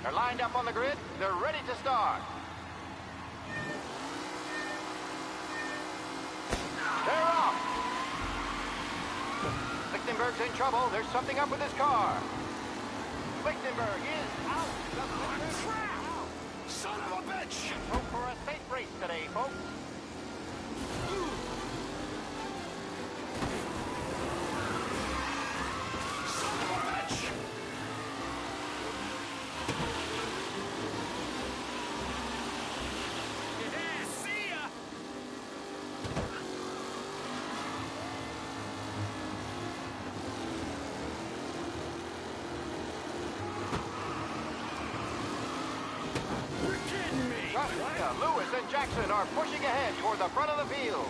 They're lined up on the grid. They're ready to start. They're off. Lichtenberg's in trouble. There's something up with his car. Lichtenberg is out. Crap! Son of a bitch! Hope for a safe race today, folks. Son of a bitch! Yeah, see ya! You're kidding me! Garcia, Lewis, and Jackson are pushing ahead toward the front of the field.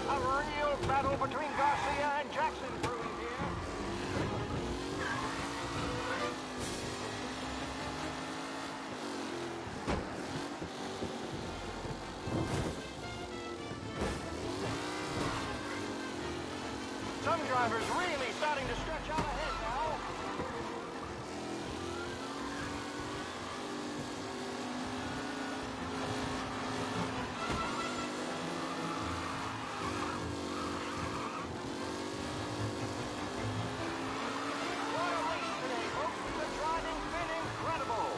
A real battle between Garcia and Jackson brewing here. Some drivers really starting to stretch out ahead now. What a race today, folks. The driving's been incredible.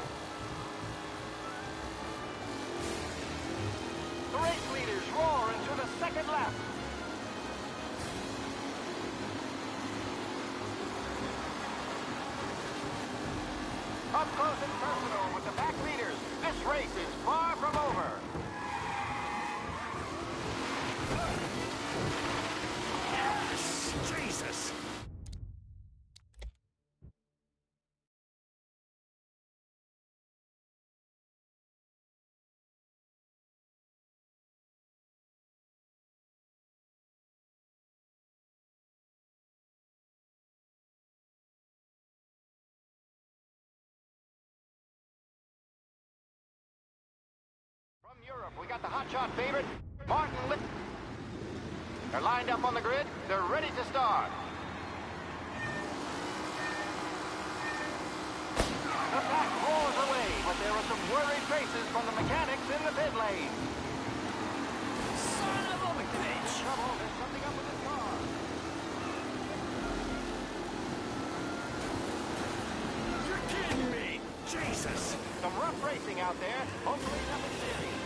The race leaders roar into the second lap. Up close and personal with the back leaders. This race is far from over. Yes! Jesus! From Europe, we got the hotshot favorite, Martin Litt. They're lined up on the grid. They're ready to start. The pack roars away, but there are some worried faces from the mechanics in the pit lane. Son of a bitch! Trouble, there's something up with his car. You're kidding me! Jesus! Some rough racing out there. Hopefully nothing serious.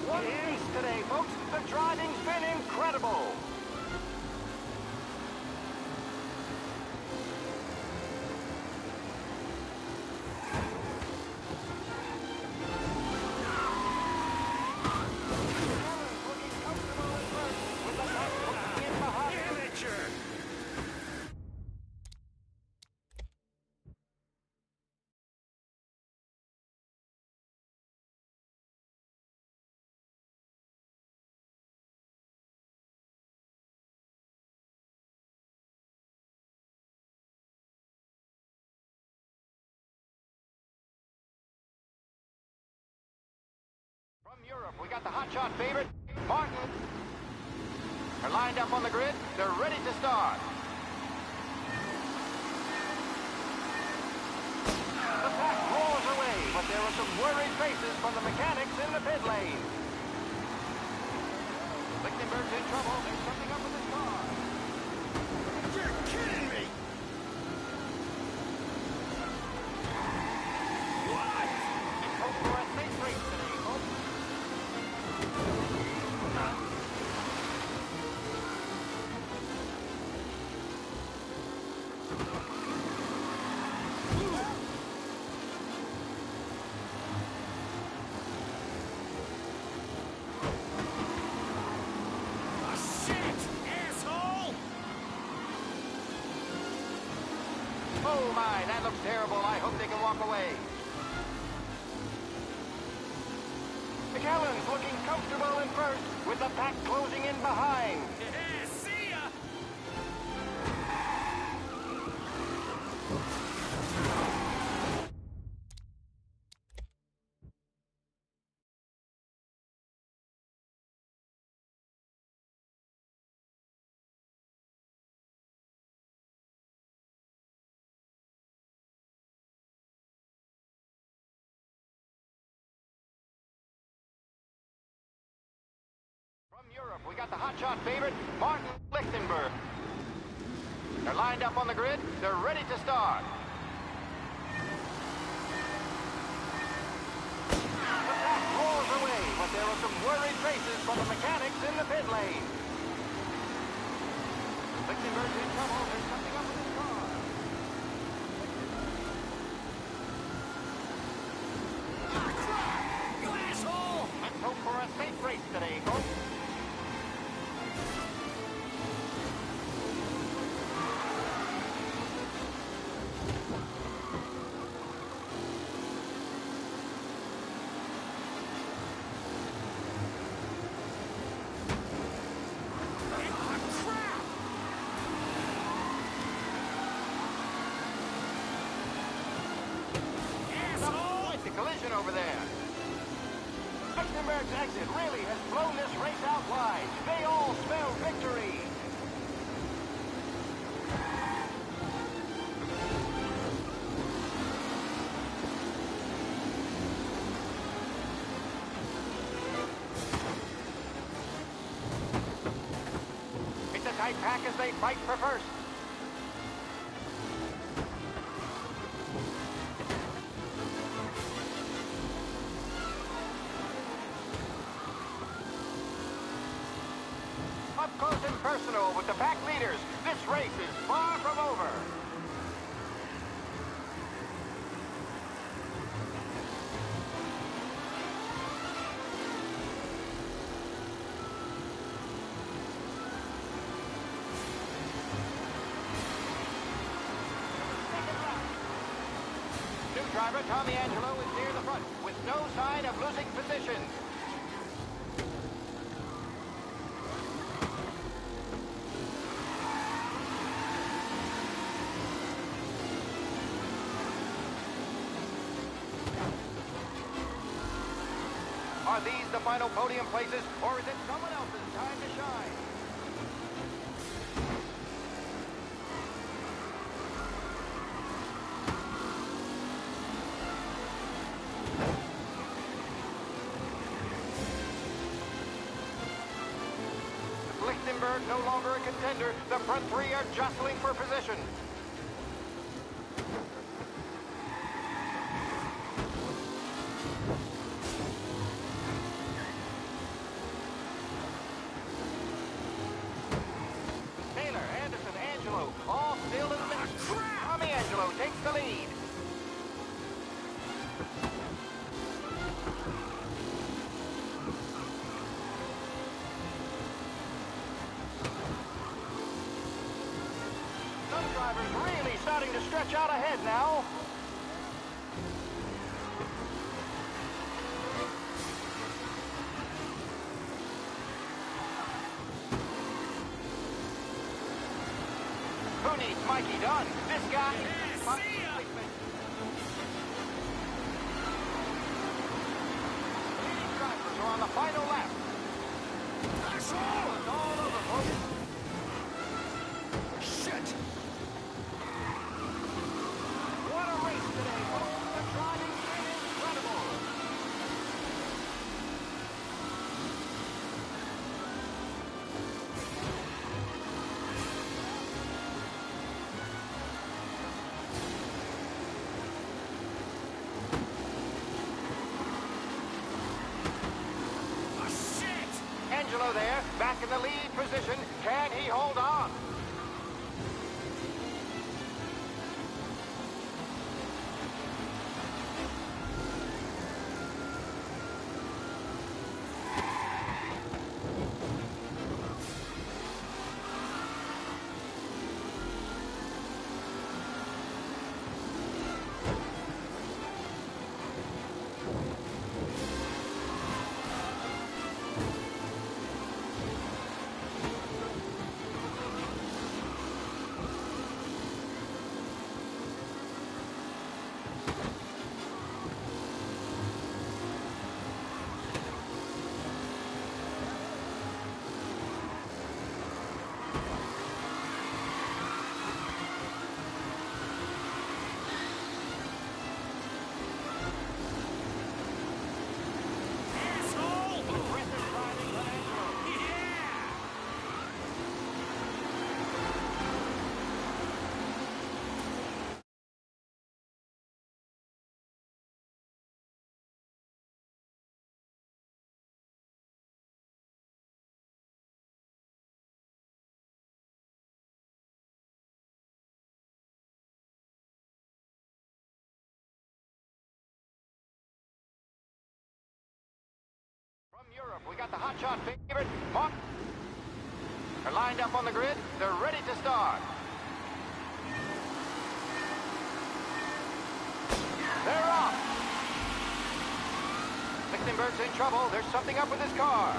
What a race today, folks. The driving's been incredible. Looking comfortable at first, with the pack pushing in behind. Amateur! From Europe, we got the hotshot favorite, Martin. They're lined up on the grid. They're ready to start. The pack roars away, but there are some worried faces from the mechanics in the pit lane. Lichtenberg's in trouble. There's something up with his car. You're kidding me! What? Hope for a safe race today, folks. Oh my, that looks terrible. I hope they can walk away. McAllen's looking comfortable in first, with the pack closing in behind. Yeah, see ya! From Europe, we got the hotshot favorite, Martin Lichtenberg. They're lined up on the grid. They're ready to start. The pack roars away, but there are some worried faces from the mechanics in the pit lane. Lichtenberg's in trouble. There's something up with his car. Ah, crap! You asshole! Let's hope for a safe race today, folks. Collision over there. Lichtenberg's exit really has blown this race out wide. They all spell victory. It's a tight pack as they fight for first. Up close and personal with the pack leaders. This race is far from over. New driver Tommy Angelo is near the front with no sign of losing position. Are these the final podium places, or is it someone else's time to shine? Lichtenberg no longer a contender. The front three are jostling for position. All still in the mix. Tommy Angelo takes the lead. Some drivers really starting to stretch out ahead now. Who needs Mikey Dunn? This guy is my replacement. Leading drivers are on the final lap. That's all! It's all over, folks. Shit! What a race today, folks. The driving is incredible. Angelo there, back in the lead position. Can he hold on? the hotshot favorite, Martin. They're lined up on the grid. They're ready to start. They're off. Lichtenberg's in trouble. There's something up with his car.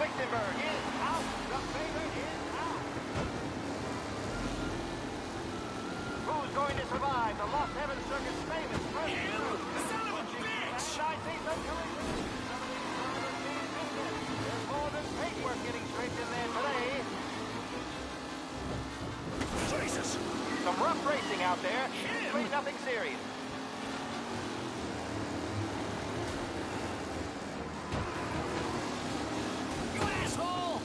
Lichtenberg is out. The favorite is out. Who's going to survive the Lost Heaven Circuit's famous first? You son of a bitch! And I see some collisions. There's more than paintwork getting scraped in there today. Jesus! Some rough racing out there. Hopefully nothing serious. You asshole!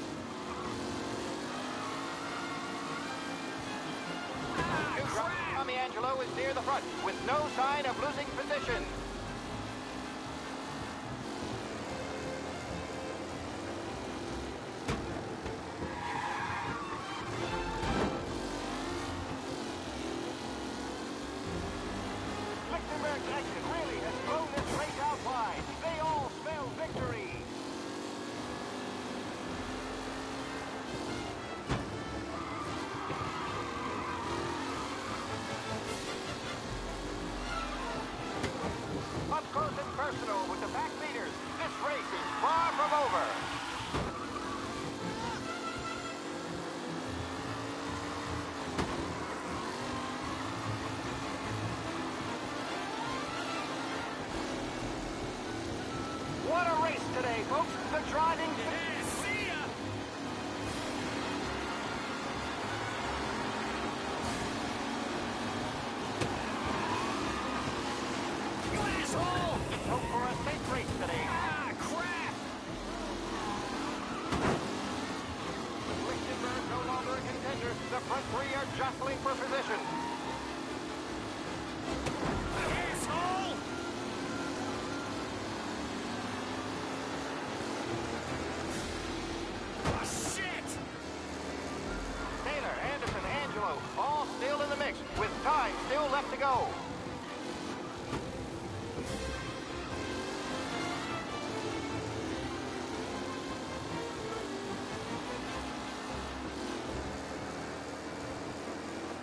Ah, crap! Tommy Angelo is near the front with no sign of losing position. Lichtenberg's exit really has thrown this race out wide. They all spell victory. Up close and personal with the back leaders. This race is far from over. What a race today, folks. The driving... Yeah, see ya! You asshole! Hope for a safe race today. Ah, crap! Lichtenberg no longer a contender. The front three are jostling for position. Asshole! Oh, shit! Taylor, Anderson, Angelo, all still in the mix, with time still left to go.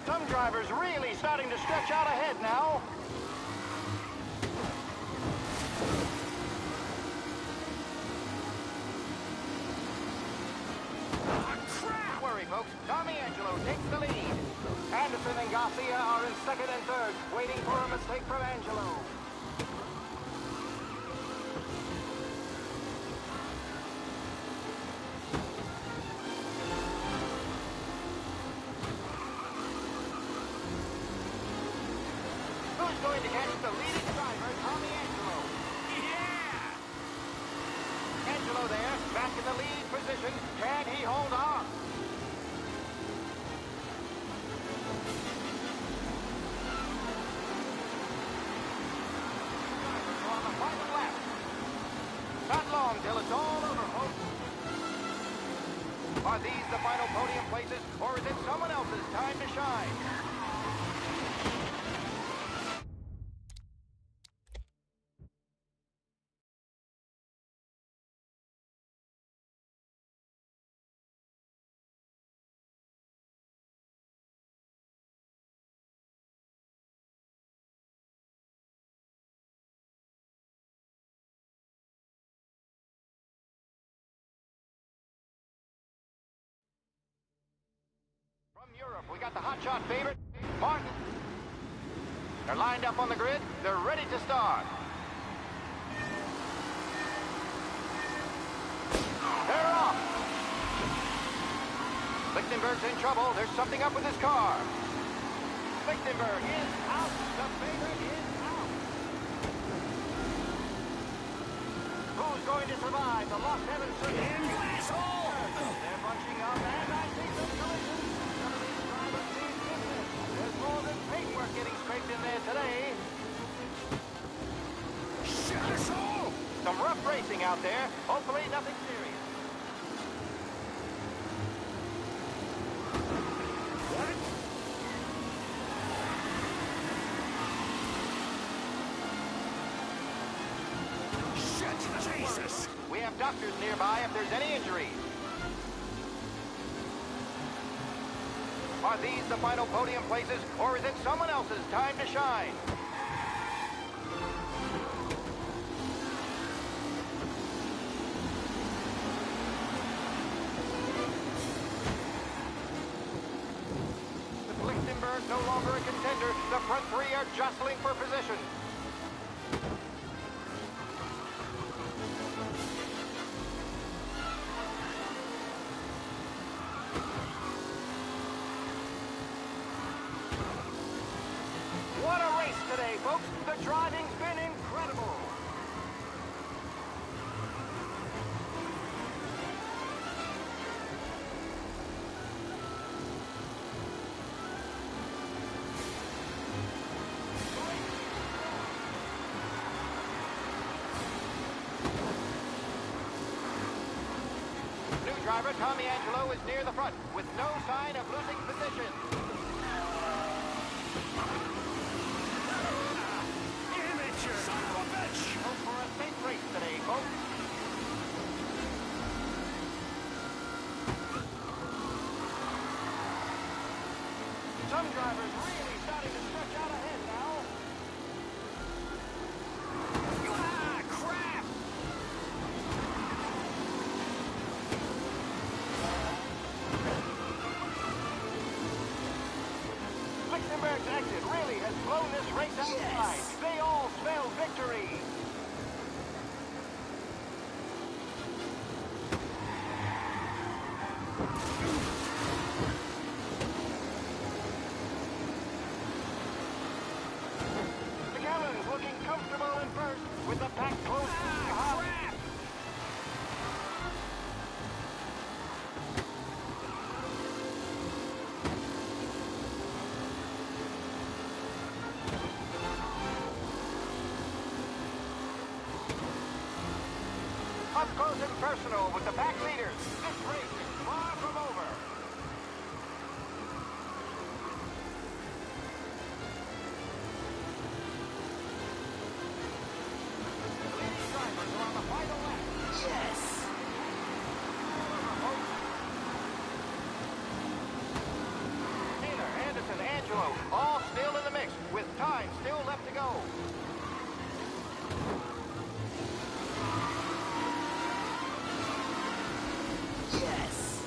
Some drivers really starting to stretch out ahead now. Ah, crap! Don't worry, folks. Tommy Angelo takes the lead. Anderson and Garcia are in second and third, waiting for a mistake from Angelo. Who's going to catch the leading driver, Tommy Angelo? Yeah! Angelo there, back in the lead position. Can he hold on? Drivers are on the final lap. Not long till it's all over, folks. Are these the final podium places, or is it someone else's time to shine? From Europe, we got the hotshot favorite, Martin. They're lined up on the grid. They're ready to start. They're off. Lichtenberg's in trouble. There's something up with his car. Lichtenberg is out. The favorite is out. Who's going to survive the Lost Heaven Circuit? Damn you asshole! They're bunching up, and I see some collisions. Some of these drivers need business. There's more than paintwork getting scraped in there today. Shit, asshole! Some rough racing out there. Hopefully nothing serious. What? Shit, Jesus! We have have doctors nearby if there's any injuries. Are these the final podium places, or is it someone else's time to shine? With Lichtenberg no longer a contender, the front three are jostling for position. What a race today, folks! The driving's been incredible! New driver Tommy Angelo is near the front, with no sign of losing position. Son of a bitch! Hope for a safe race today, folks. Some drivers really starting to stretch out ahead now. Ah, crap! Lichtenberg's exit really has blown this race outside. Yes. They all spell victory. McAllen's looking comfortable in first, with the pack close Ah, behind. crap! Up close and personal with the pack leaders. This race is far from over. The leading drivers are on the final lap. Yes! Taylor, Anderson, Angelo, all still in the mix, with time still left to go. Yes!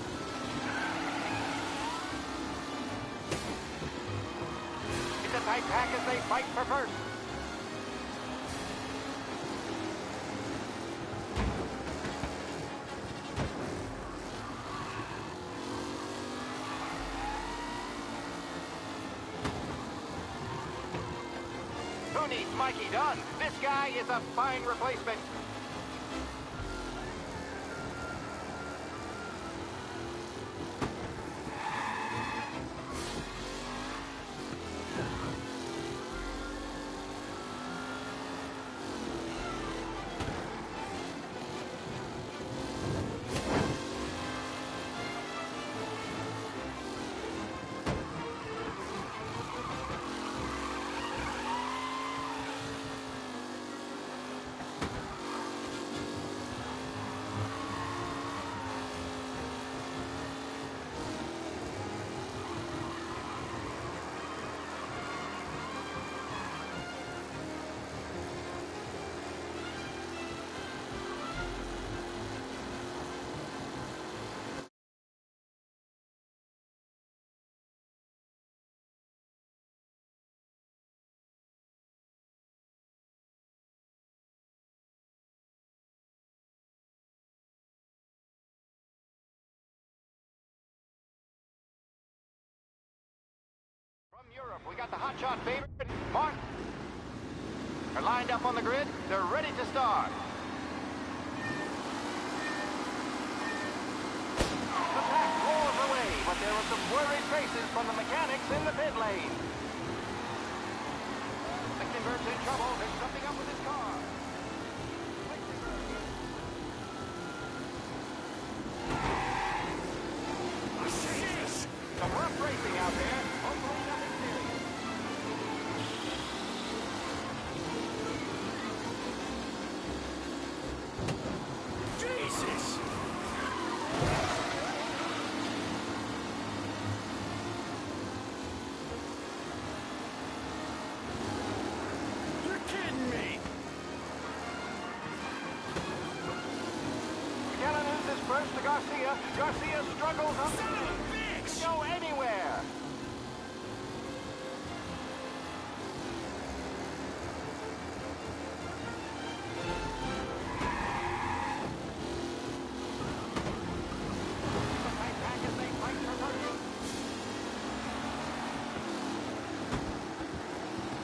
It's a tight pack as they fight for first. Who needs Mikey Dunn? This guy is a fine replacement. From Europe, we got the hotshot favorite, Martin. They're lined up on the grid. They're ready to start. The pack roars away, but there are some worried faces from the mechanics in the pit lane. Lichtenberg's in trouble. There's something up with his car. Jesus! Some rough racing out there. Hopefully nothing serious. Jesus! Garcia. Garcia struggles up. Son of a bitch! Go anywhere.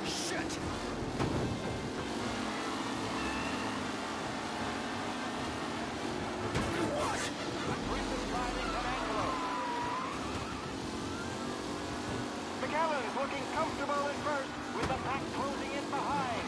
Shit! McAllen's looking comfortable at first, with the pack closing in behind.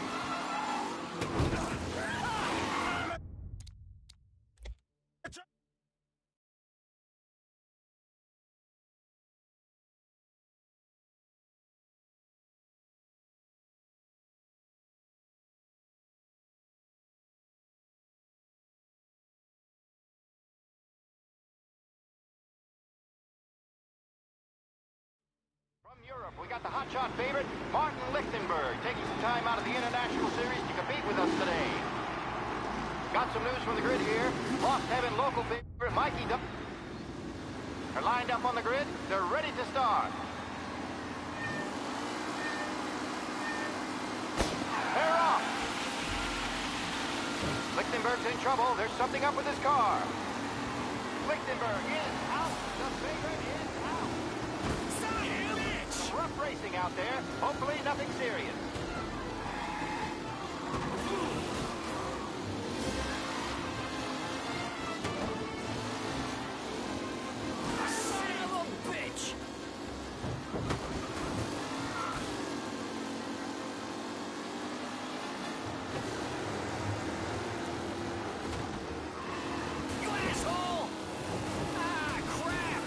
From Europe, we got the hotshot favorite, Martin Lichtenberg, taking some time out of the International Series to compete with us today. Got some news from the grid here. Lost Heaven local favorite, Mikey Duff. They're lined up on the grid. They're ready to start. They're off. Lichtenberg's in trouble. There's something up with his car. Lichtenberg is out. The favorite is out. Son of a bitch! Rough racing out there. Hopefully nothing serious. Son of a bitch! You asshole! Ah, crap!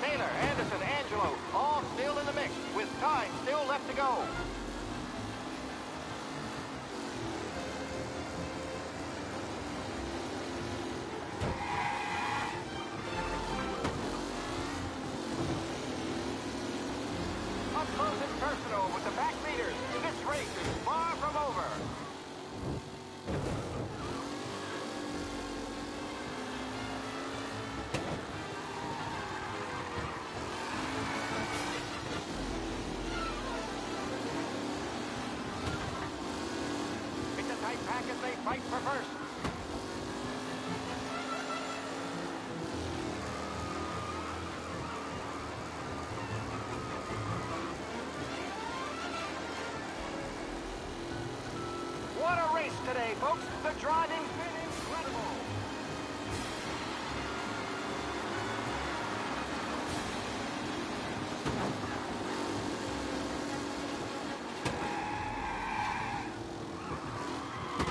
Taylor, Anderson, Angelo, all still in the mix, with time still left to go. Up close and personal with the back leaders. This race is far from over. It's a tight pack as they fight for first. What a race today, folks. The driving's been incredible.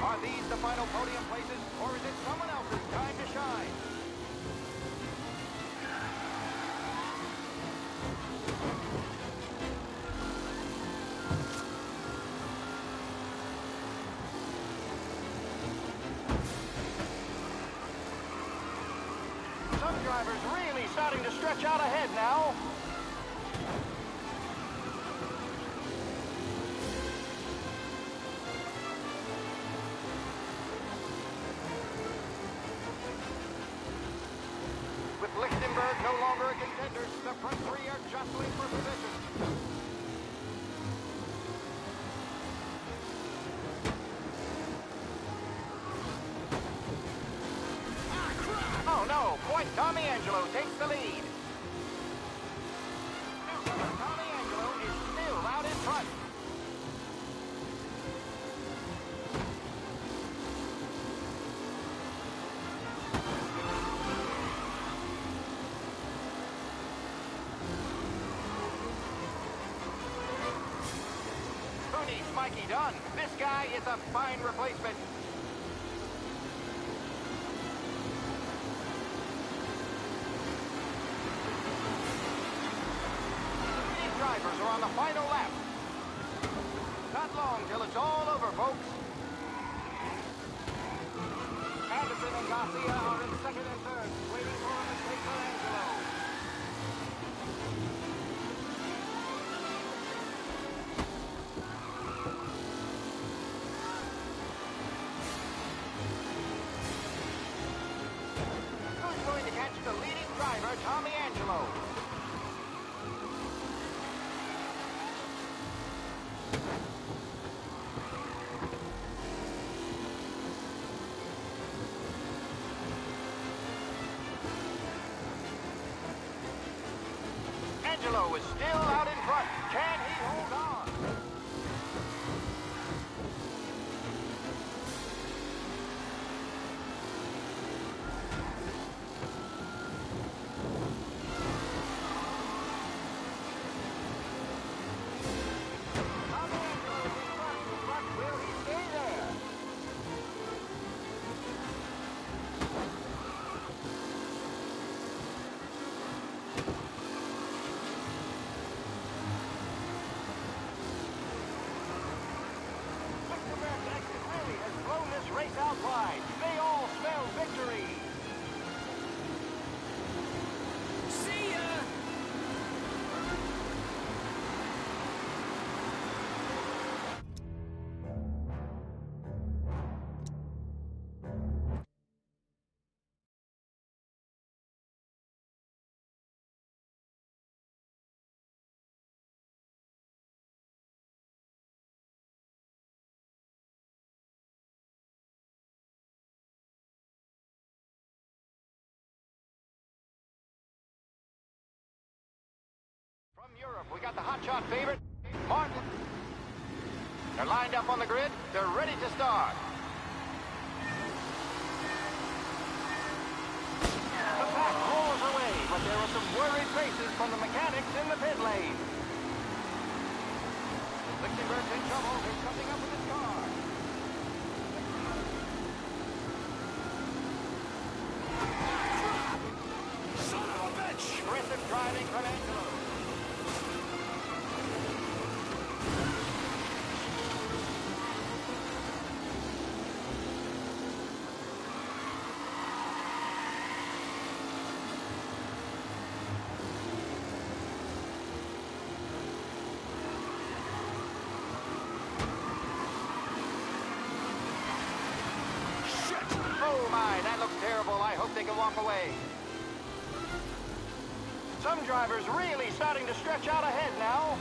Are these the final podium places, or is it someone else's time to shine? Some drivers really starting to stretch out ahead now. With Lichtenberg no longer a contender, the front three are jostling for position. Oh no, Point Tommy Angelo takes the lead. Tommy Angelo is still out in front. Who needs Mikey Dunn? This guy is a fine replacement. Drivers are on the final lap. Not long till it's all over, folks. Anderson and Garcia are in second and third, waiting for a mistake for Angelo. Angelo is still out in front. Can he hold on? Race out wide. They all smell victory. See ya! From Europe, we got the hotshot favorite, Martin. They're lined up on the grid. They're ready to start. The pack roars away, but there are some worried faces from the mechanics in the pit lane. Lichtenberg's in trouble. There's something up with his car. Son of a bitch! Aggressive driving from Angelo. Oh my, that looks terrible. I hope they can walk away. Some drivers really starting to stretch out ahead now.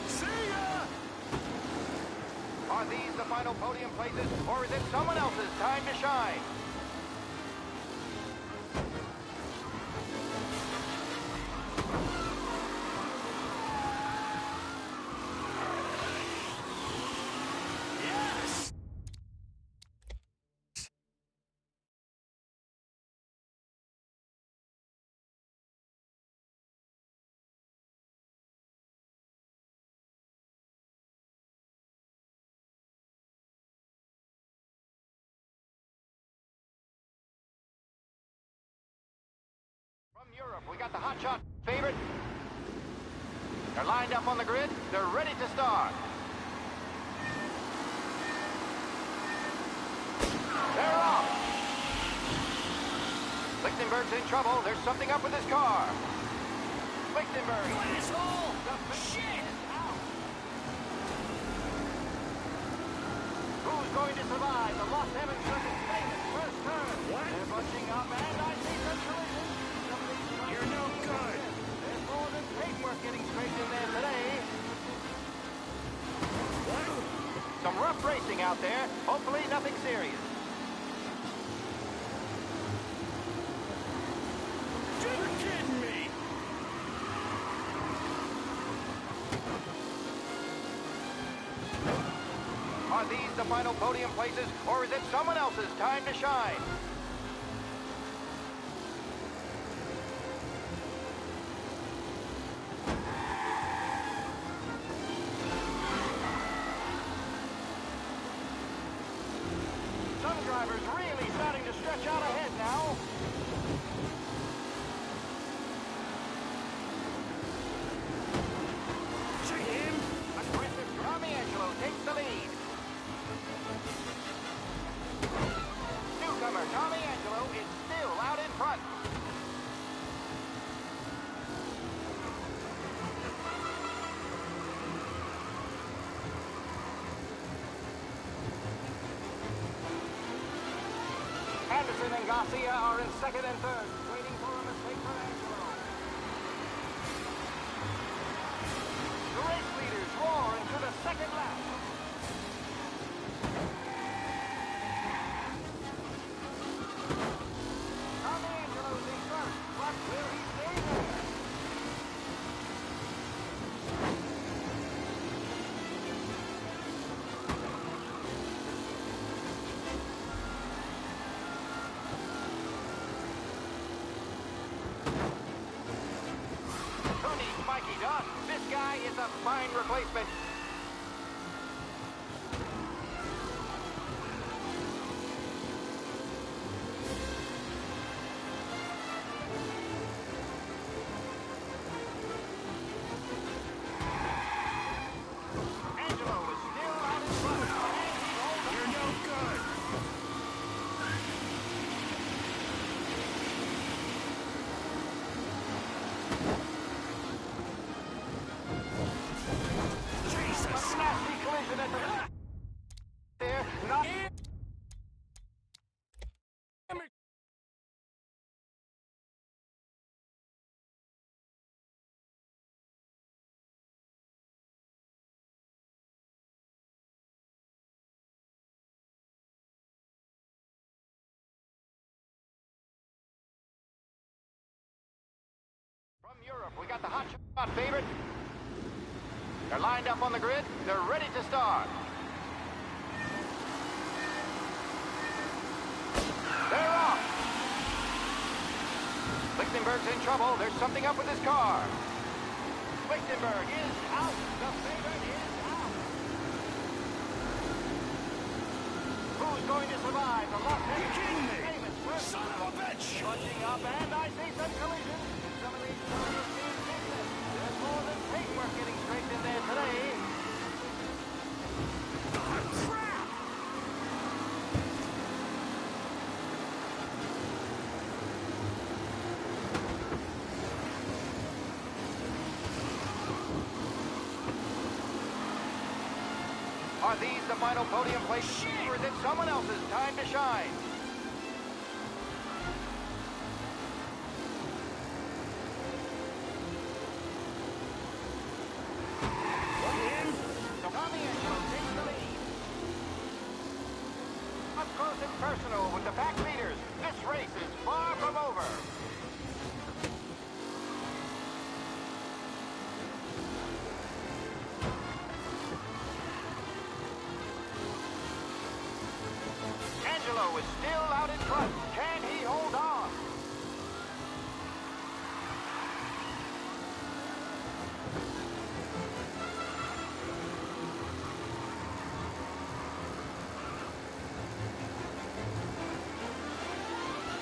See ya! Are these the final podium places, or is it someone else's time to shine? Yes! From Europe, we got the hotshot favorite. They're lined up on the grid. They're ready to start. They're off. Lichtenberg's in trouble. There's something up with his car. Lichtenberg. Asshole! Shit! Who's going to survive the Los Angeles Circuit's famous first turn? What? They're bunching up, and I see some collisions. You're no good! There's more than paintwork getting straight in there today. What? Some rough racing out there. Hopefully nothing serious. You're kidding me! Are these the final podium places, or is it someone else's time to shine? Some drivers really starting to stretch out ahead now. To him? Aggressive Tommy Angelo takes the lead. Newcomer Tommy Angelo is still out in front. Anderson and Garcia are in second and third, waiting for a mistake from Angelo. The race leaders roar into the fine replacement. Angelo is still out in front. You're no good. Jesus! A nasty collision at the... There, not... From Europe, we got the hot shot favorite. They're lined up on the grid. They're ready to start. They're off. Lichtenberg's in trouble. There's something up with his car. Lichtenberg is out. The favorite is out. Who's going to survive the Los Are you kidding me? Angeles? Son of a bitch! Punching up, and I see some collisions. Some of these cars seem business. There's more than paintwork getting scraped in there today. Crap! Are these the final podium places, or is it someone else's time to shine? Tommy Angelo takes the lead. Up close and personal with the pack leaders. This race is far from over. Angelo is still out in front. Can he hold on?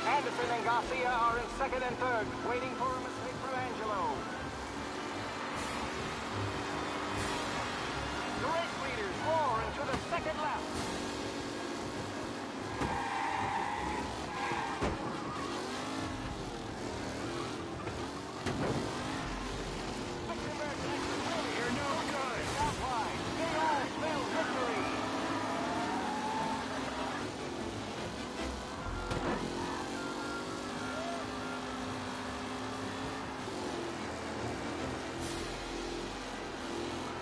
Anderson and Garcia are in second and third, waiting for a mistake from Angelo. The race leaders roar into the second lap. Lichtenberg next to Willie. You're no good. Outside, they all spell victory.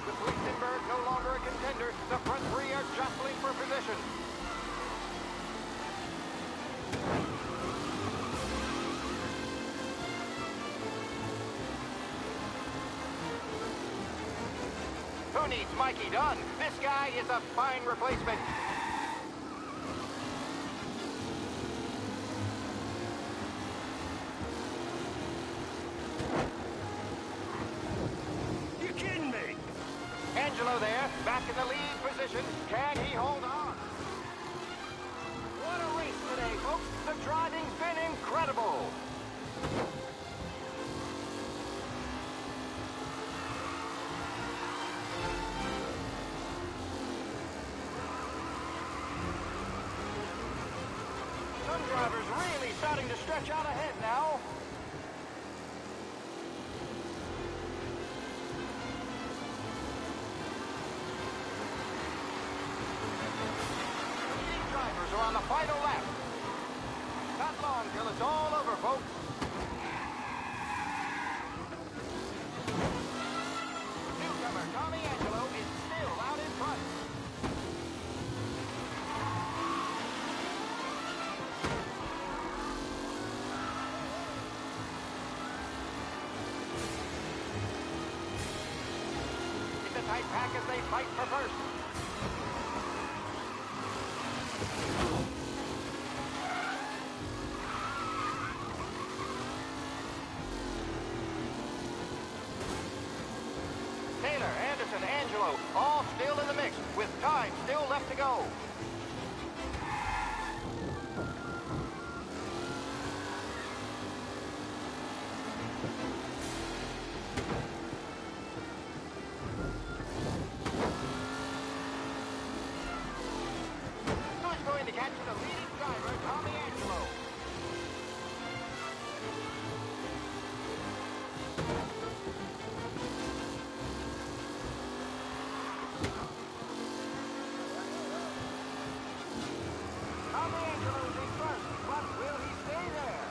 With Lichtenberg no longer a contender, the front three are jostling for position. Who needs Mikey Dunn? This guy is a fine replacement. You kidding me? Angelo there, back in the lead position. Can he hold on? What a race today, folks. The driving's been incredible. Some drivers really starting to stretch out ahead now. Leading drivers are on the final lap. Not long till it's all over, folks. Newcomer Tommy Angelo is still out in front. It's a tight pack as they fight for first. Taylor, Anderson. catching the leading driver, Tommy Angelo. Tommy Angelo's in first, but will he stay there?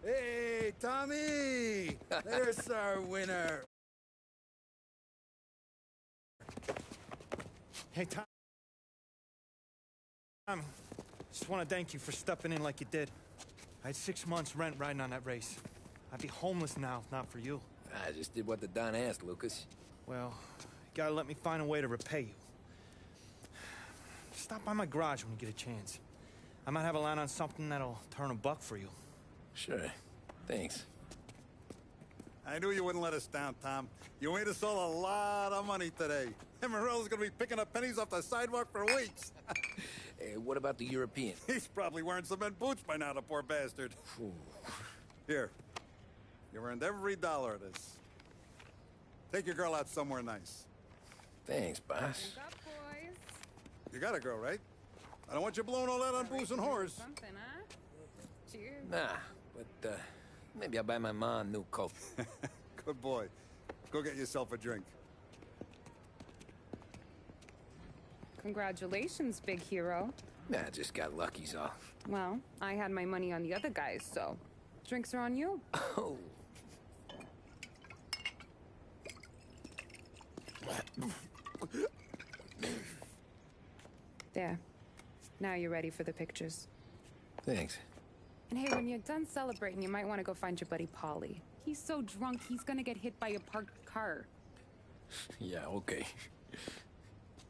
Hey, Tommy! There's our winner. Hey, Tom. Just want to thank you for stepping in like you did. I had 6 months rent riding on that race. I'd be homeless now if not for you. I just did what the Don asked, Lucas. Well, you gotta let me find a way to repay you. Stop by my garage when you get a chance. I might have a line on something that'll turn $1 for you. Sure. Thanks. I knew you wouldn't let us down, Tom. You made us all a lot of money today. Emerald's gonna be picking up pennies off the sidewalk for weeks. Hey, what about the European? He's probably wearing cement boots by now, the poor bastard. Ooh. Here. You earned every dollar of this. Take your girl out somewhere nice. Thanks, boss. Wake up, boys. You got a girl, right? I don't want you blowing all that on booze and whores. Something, huh? Cheers. Nah, but, maybe I'll buy my mom a new coat. Good boy. Go get yourself a drink. Congratulations, big hero. Nah, just got lucky's all. Well, I had my money on the other guys, so drinks are on you. Oh. There. Now you're ready for the pictures. Thanks. And hey, when you're done celebrating, you might want to go find your buddy Paulie. He's so drunk, he's gonna get hit by a parked car. Yeah, okay.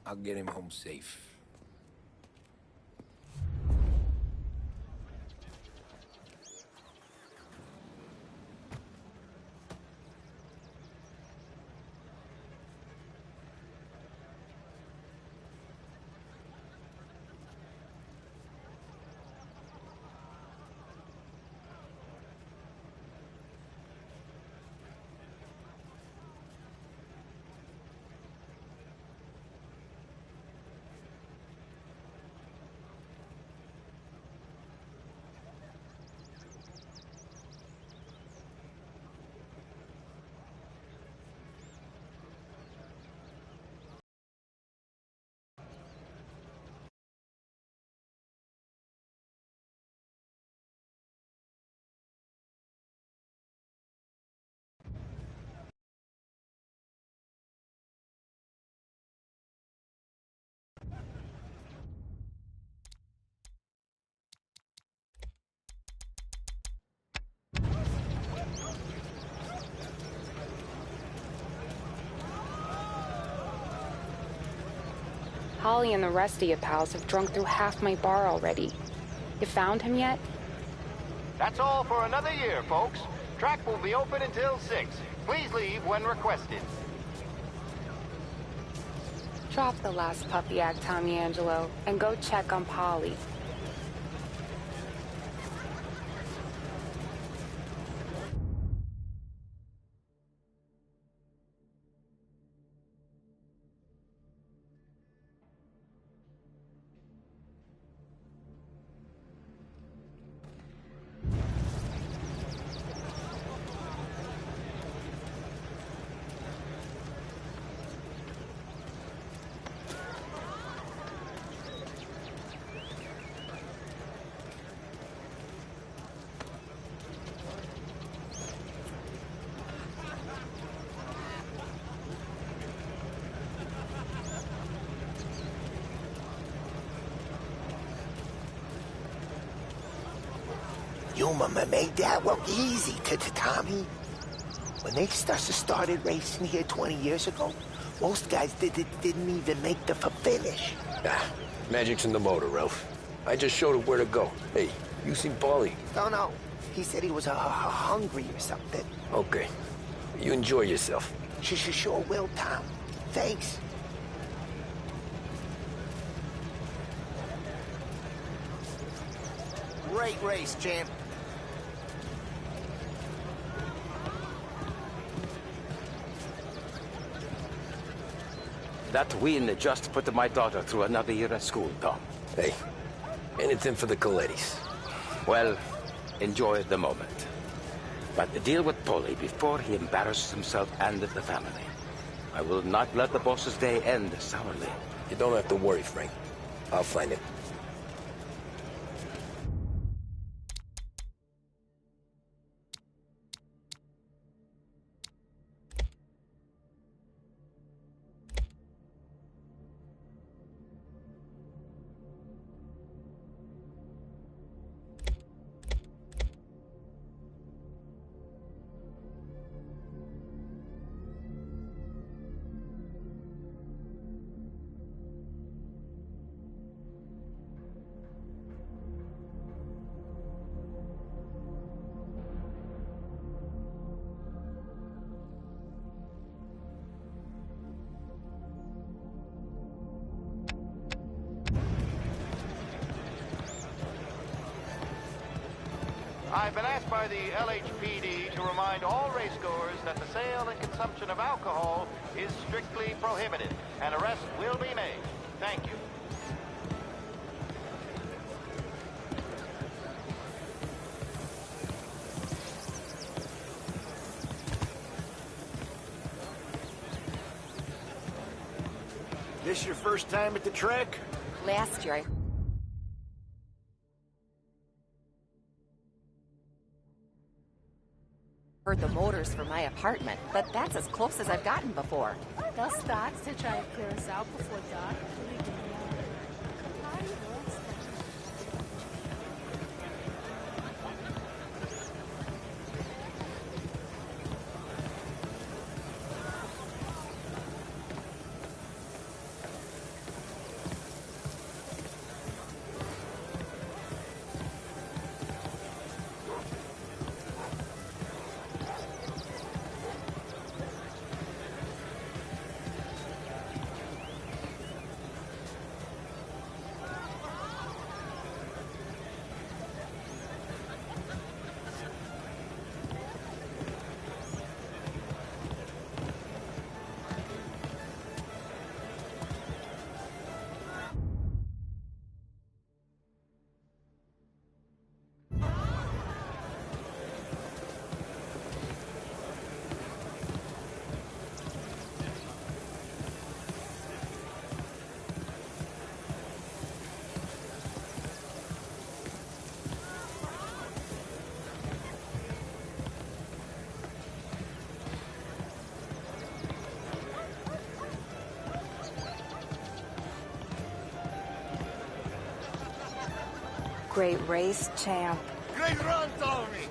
I'll get him home safe. Holly and the rest of your pals have drunk through half my bar already. You found him yet? That's all for another year, folks. Track will be open until 6. Please leave when requested. Drop the last puppy act, Tommy Angelo, and go check on Polly. You mama made that look easy, Tommy. When they started racing here 20 years ago, most guys didn't even make the finish. Ah, magic's in the motor, Ralph. I just showed it where to go. Hey, you seen Paulie? No. He said he was hungry or something. Okay. You enjoy yourself. Sure will, Tom. Thanks. Great race, champ. That win just put my daughter through another year at school, Tom. Hey, anything for the Colettis. Well, enjoy the moment. But deal with Paulie before he embarrasses himself and the family. I will not let the boss's day end sourly. You don't have to worry, Frank. I'll find him. I've been asked by the LHPD to remind all racegoers that the sale and consumption of alcohol is strictly prohibited. An arrest will be made. Thank you. This your first time at the track? Last year, I heard the motors from my apartment, but that's as close as I've gotten before. They'll start to try to clear us out before dark. Great race, champ. Great run, Tommy!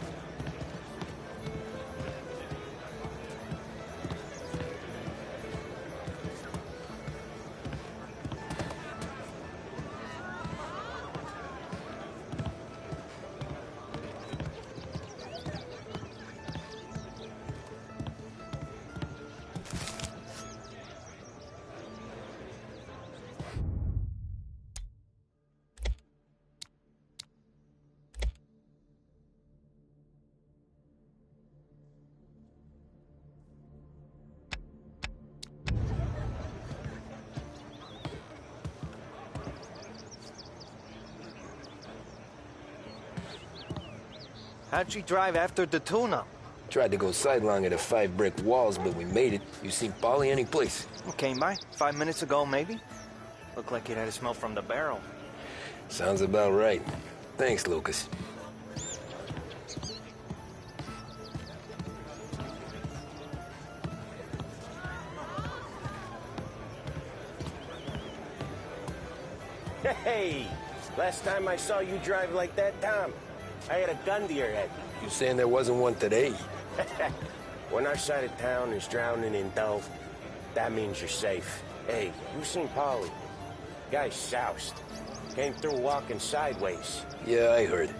How'd she drive after the tuna? Tried to go sidelong at the 5 brick walls, but we made it. You seen Paulie any place? Came by 5 minutes ago, maybe. Looked like it had a smell from the barrel. Sounds about right. Thanks, Lucas. Hey! Last time I saw you drive like that, Tom, I had a gun to your head. You saying there wasn't one today? When our side of town is drowning in dough, that means you're safe. Hey, you seen Polly? Guy's soused. Came through walking sideways. Yeah, I heard.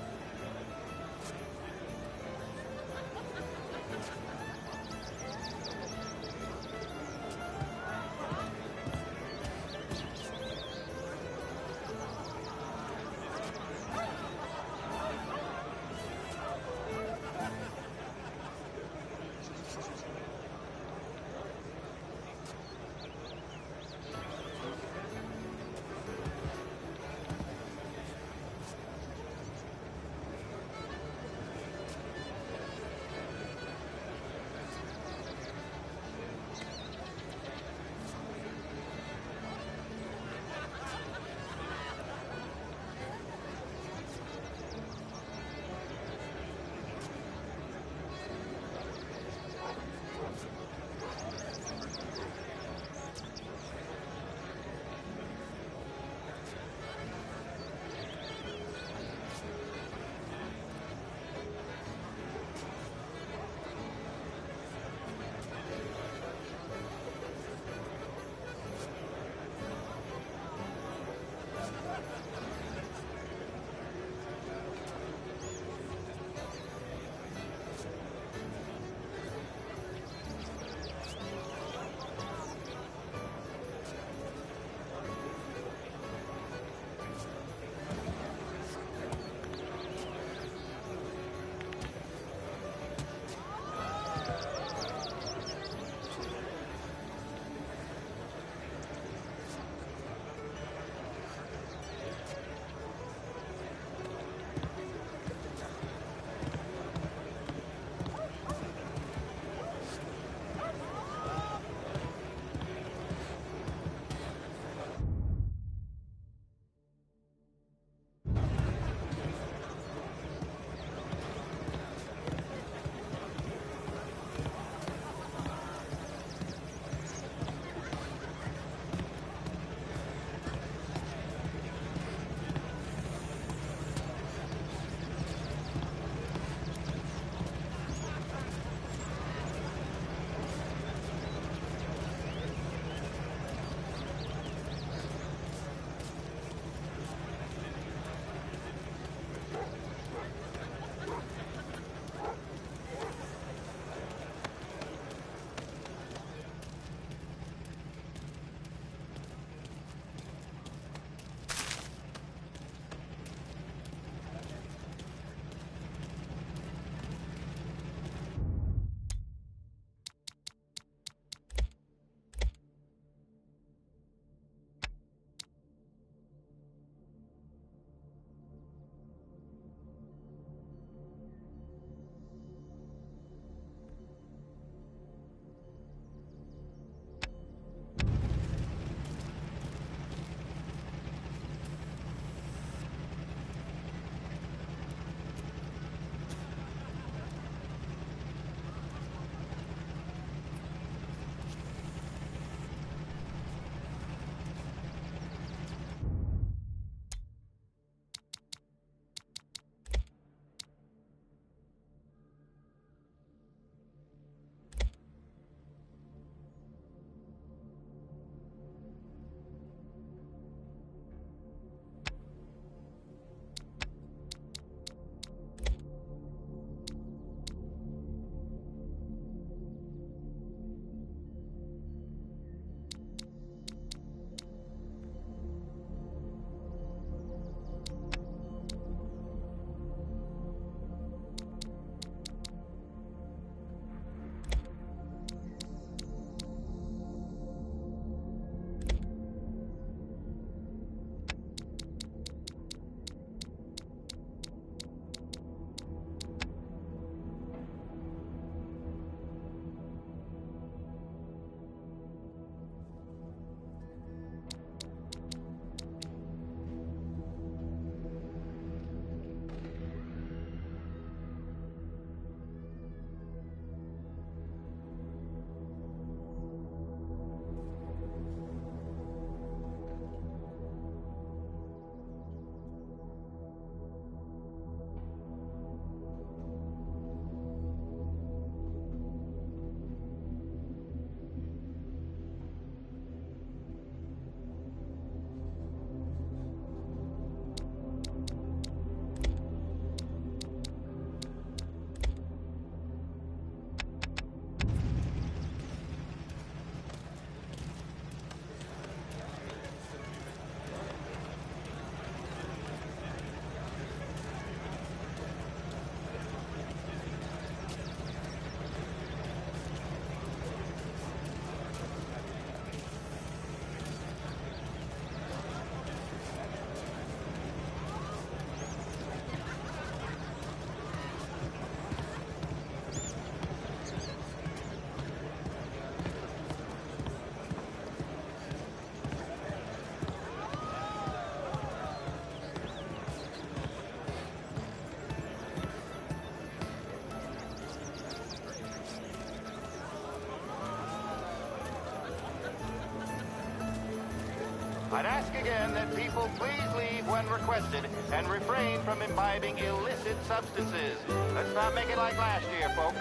I'd ask again that people please leave when requested and refrain from imbibing illicit substances. Let's not make it like last year, folks.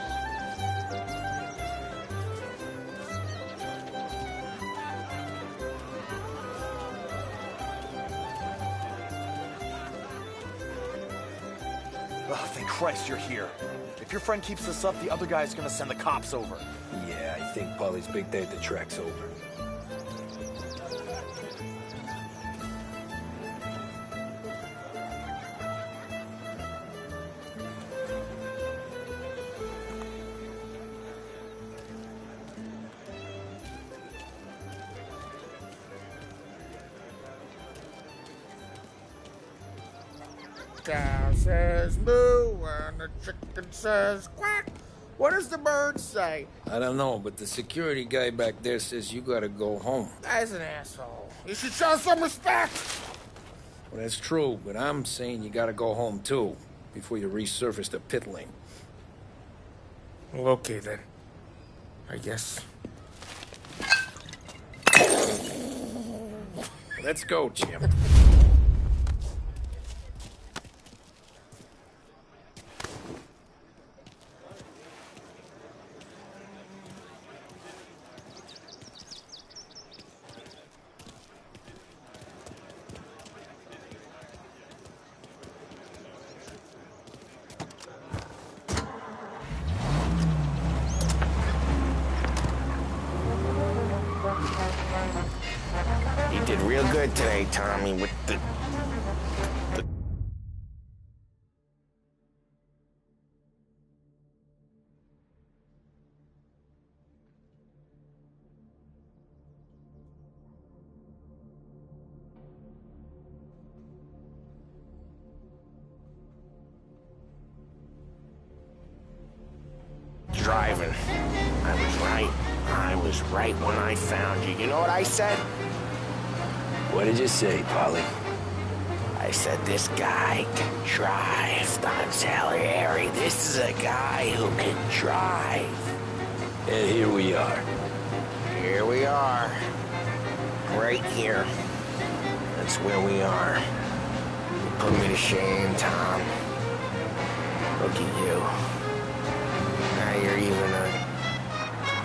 Oh, thank Christ you're here. If your friend keeps this up, the other guy's gonna send the cops over. Yeah, I think Polly's big day at the track's over. Cow says moo and the chicken says quack. What does the bird say? I don't know, but the security guy back there says you gotta go home. Guy's an asshole. You should show some respect. Well, that's true, but I'm saying you gotta go home too, before you resurface the pit lane. Well, okay then. I guess. Let's go, Jim. You did real good today, Tommy, with the... Driving. I was right. I was right when I found you. You know what I said? What did you say, Polly? I said this guy can drive, Don Salieri. This is a guy who can drive. And here we are. Here we are. Right here. That's where we are. You put me to shame, Tom. Look at you. Now you're even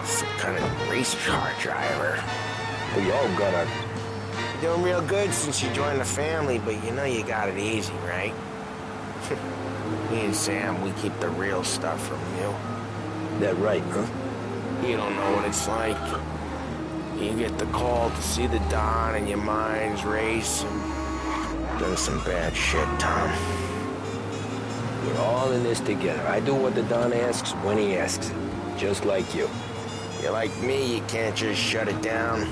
some kind of race car driver. We all got our... You're doing real good since you joined the family, but you know you got it easy, right? Me and Sam, we keep the real stuff from you. That right, huh? You don't know what it's like. You get the call to see the Don and your mind's racing. Done some bad shit, Tom. We're all in this together. I do what the Don asks when he asks it. Just like you. You're like me, you can't just shut it down.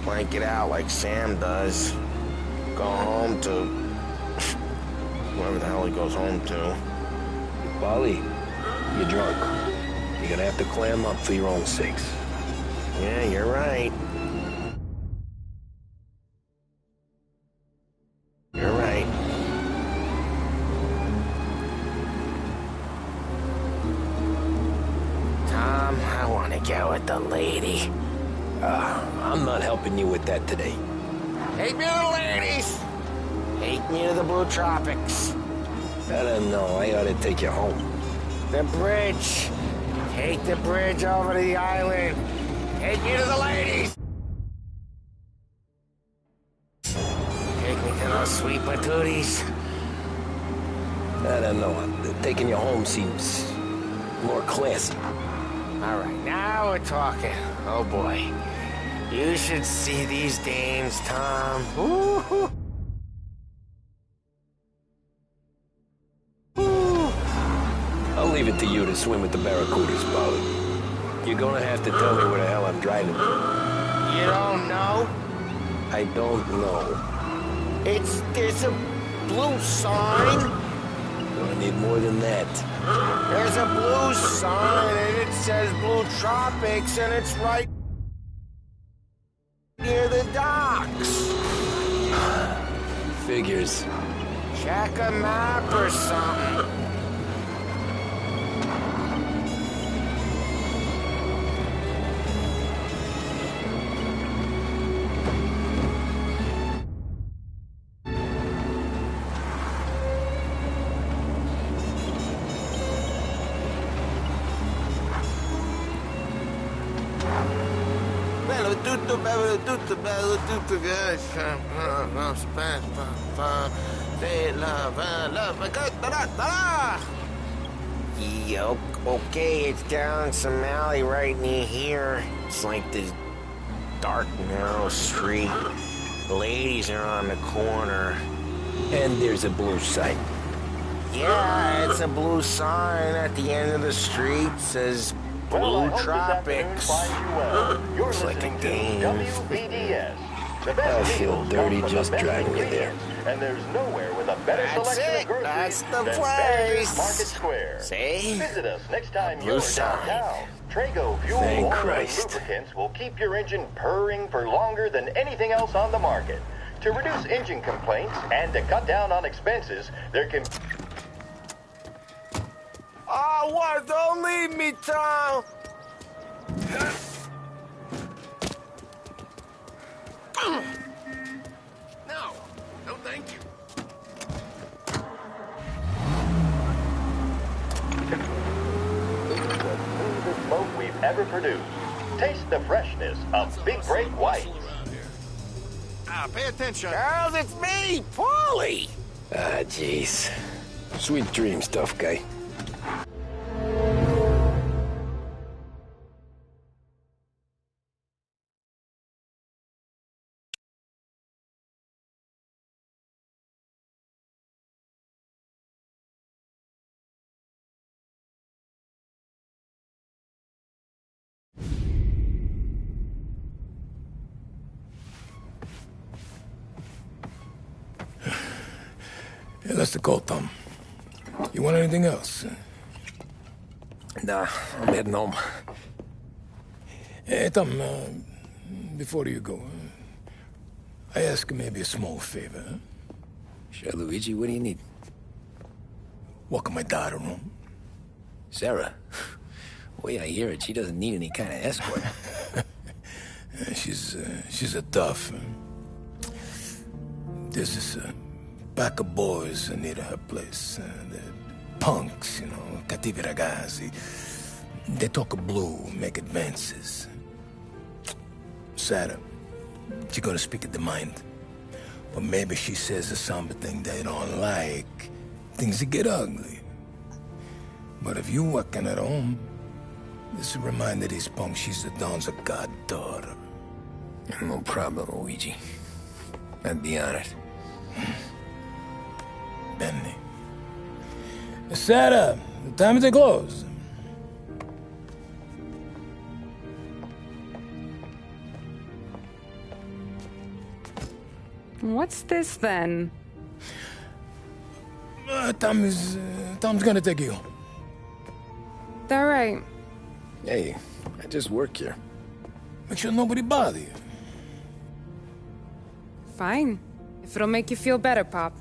Blank it out like Sam does. Go home to... whoever the hell he goes home to. Polly, you're drunk. You're gonna have to clam up for your own sakes. Yeah, you're right. You're right. Tom, I want to go with the lady. I'm not helping you with that today. Take me to the ladies! Take me to the Blue Tropics. I don't know. I ought to take you home. The bridge. Take the bridge over to the island. Take me to the ladies! Take me to those sweet patooties. I don't know. Taking you home seems more classy. All right, now we're talking. Oh, boy. You should see these dames, Tom. Ooh. I'll leave it to you to swim with the barracudas, Polly. You're gonna have to tell me where the hell I'm driving. You don't know? I don't know. There's a blue sign. I need more than that. There's a blue sign, and it says Blue Tropics, and it's right near the docks. Figures. Check a map or something. Okay, it's down some alley right near here. It's like this dark, narrow street. The ladies are on the corner. And there's a blue sign. Yeah, it's a blue sign at the end of the street. Says Blue Tropics. Looks like a game. WVDS. The best I feel deals dirty come from just the best driving you there. ingredients, and there's nowhere with a better selection of groceries That's the than place. Market Square. See? Visit us next time Blue you're sign. downtown. Trago fuel, Thank oil, Christ. and lubricants will keep your engine purring for longer than anything else on the market. To reduce engine complaints and to cut down on expenses, there can... Oh, what? Don't leave me, Tom! No, thank you. This is the smoothest smoke we've ever produced. Taste the freshness of Big Break White. Pay attention. Girls, it's me, Paulie! Ah, jeez. Sweet dreams, tough guy. Yeah, that's the call, Tom. You want anything else? Nah, I'm heading home. Hey, Tom, before you go, I ask maybe a small favor. Huh? Sure, Luigi, what do you need? Walk my daughter home. Sarah? The way I hear it, she doesn't need any kind of escort. She's a tough. There's this pack of boys near her place. They're punks, cattivi ragazzi. They talk blue, make advances. Sarah, she's gonna speak at the mind. But maybe she says something they don't like. Things get ugly. But if you walking at home, this will remind these punks she's the Don's goddaughter. No problem, Luigi. I'd be honored. Benny. Sarah, time to close. What's this then? Tom's gonna take you. All right. Hey, I just work here. Make sure nobody bother you. Fine. If it'll make you feel better, Pop.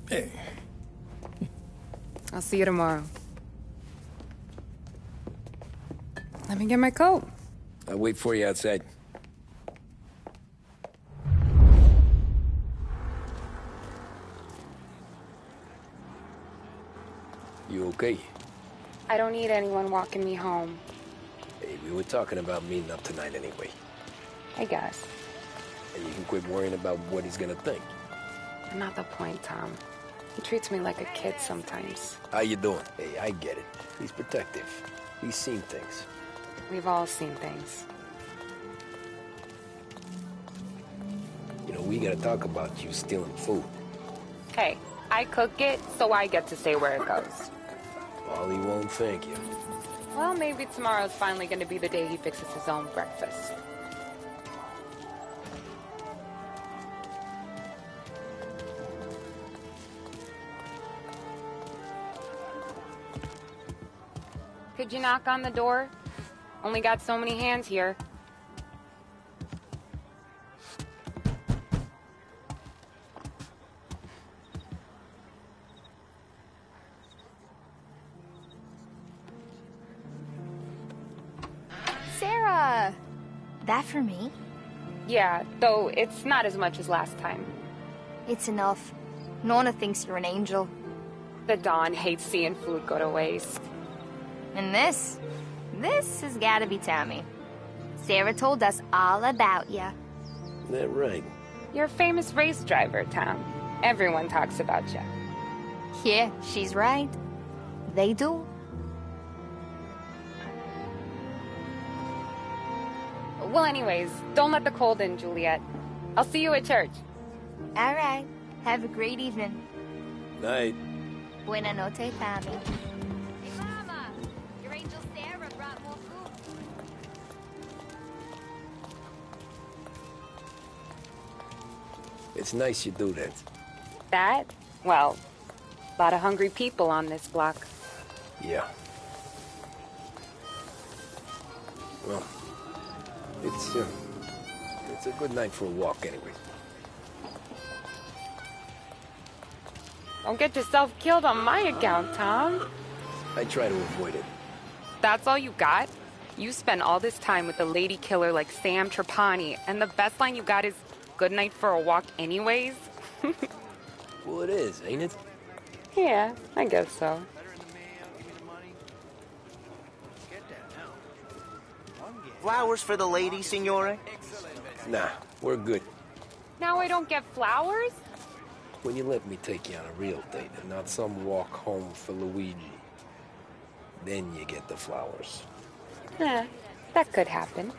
Hey. I'll see you tomorrow. Let me get my coat. I'll wait for you outside. You okay? I don't need anyone walking me home. Hey, we were talking about meeting up tonight anyway. I guess. And you can quit worrying about what he's gonna think. Not the point, Tom. He treats me like a kid sometimes. How you doing? Hey, I get it. He's protective. He's seen things. We've all seen things. We gotta talk about you stealing food. Hey, I cook it, so I get to say where it goes. Ollie won't thank you. Well, maybe tomorrow's finally gonna be the day he fixes his own breakfast. Could you knock on the door? Only got so many hands here. Sarah! That for me? Yeah, though it's not as much as last time. It's enough. Nona thinks you're an angel. The Don hates seeing food go to waste. And this has gotta be Tammy. Sarah told us all about you. That right? You're a famous race driver, Tom. Everyone talks about you. Yeah, she's right. They do. Well, anyways, don't let the cold in, Juliet. I'll see you at church. All right. Have a great evening. Night. Buena noche, Tommy. Hey, Mama. Your angel Sarah brought more food. It's nice you do that. That? Well, a lot of hungry people on this block. Yeah. Well, it's a good night for a walk anyway. Don't get yourself killed on my account, Tom. I try to avoid it. That's all you got? You spend all this time with a lady killer like Sam Trapani, and the best line you got is, "Good night for a walk anyways"? Well, it is, ain't it? Yeah, I guess so. Flowers for the lady, signore? Nah, we're good. Now I don't get flowers? When you let me take you on a real date and not some walk home for Luigi, then you get the flowers. That could happen.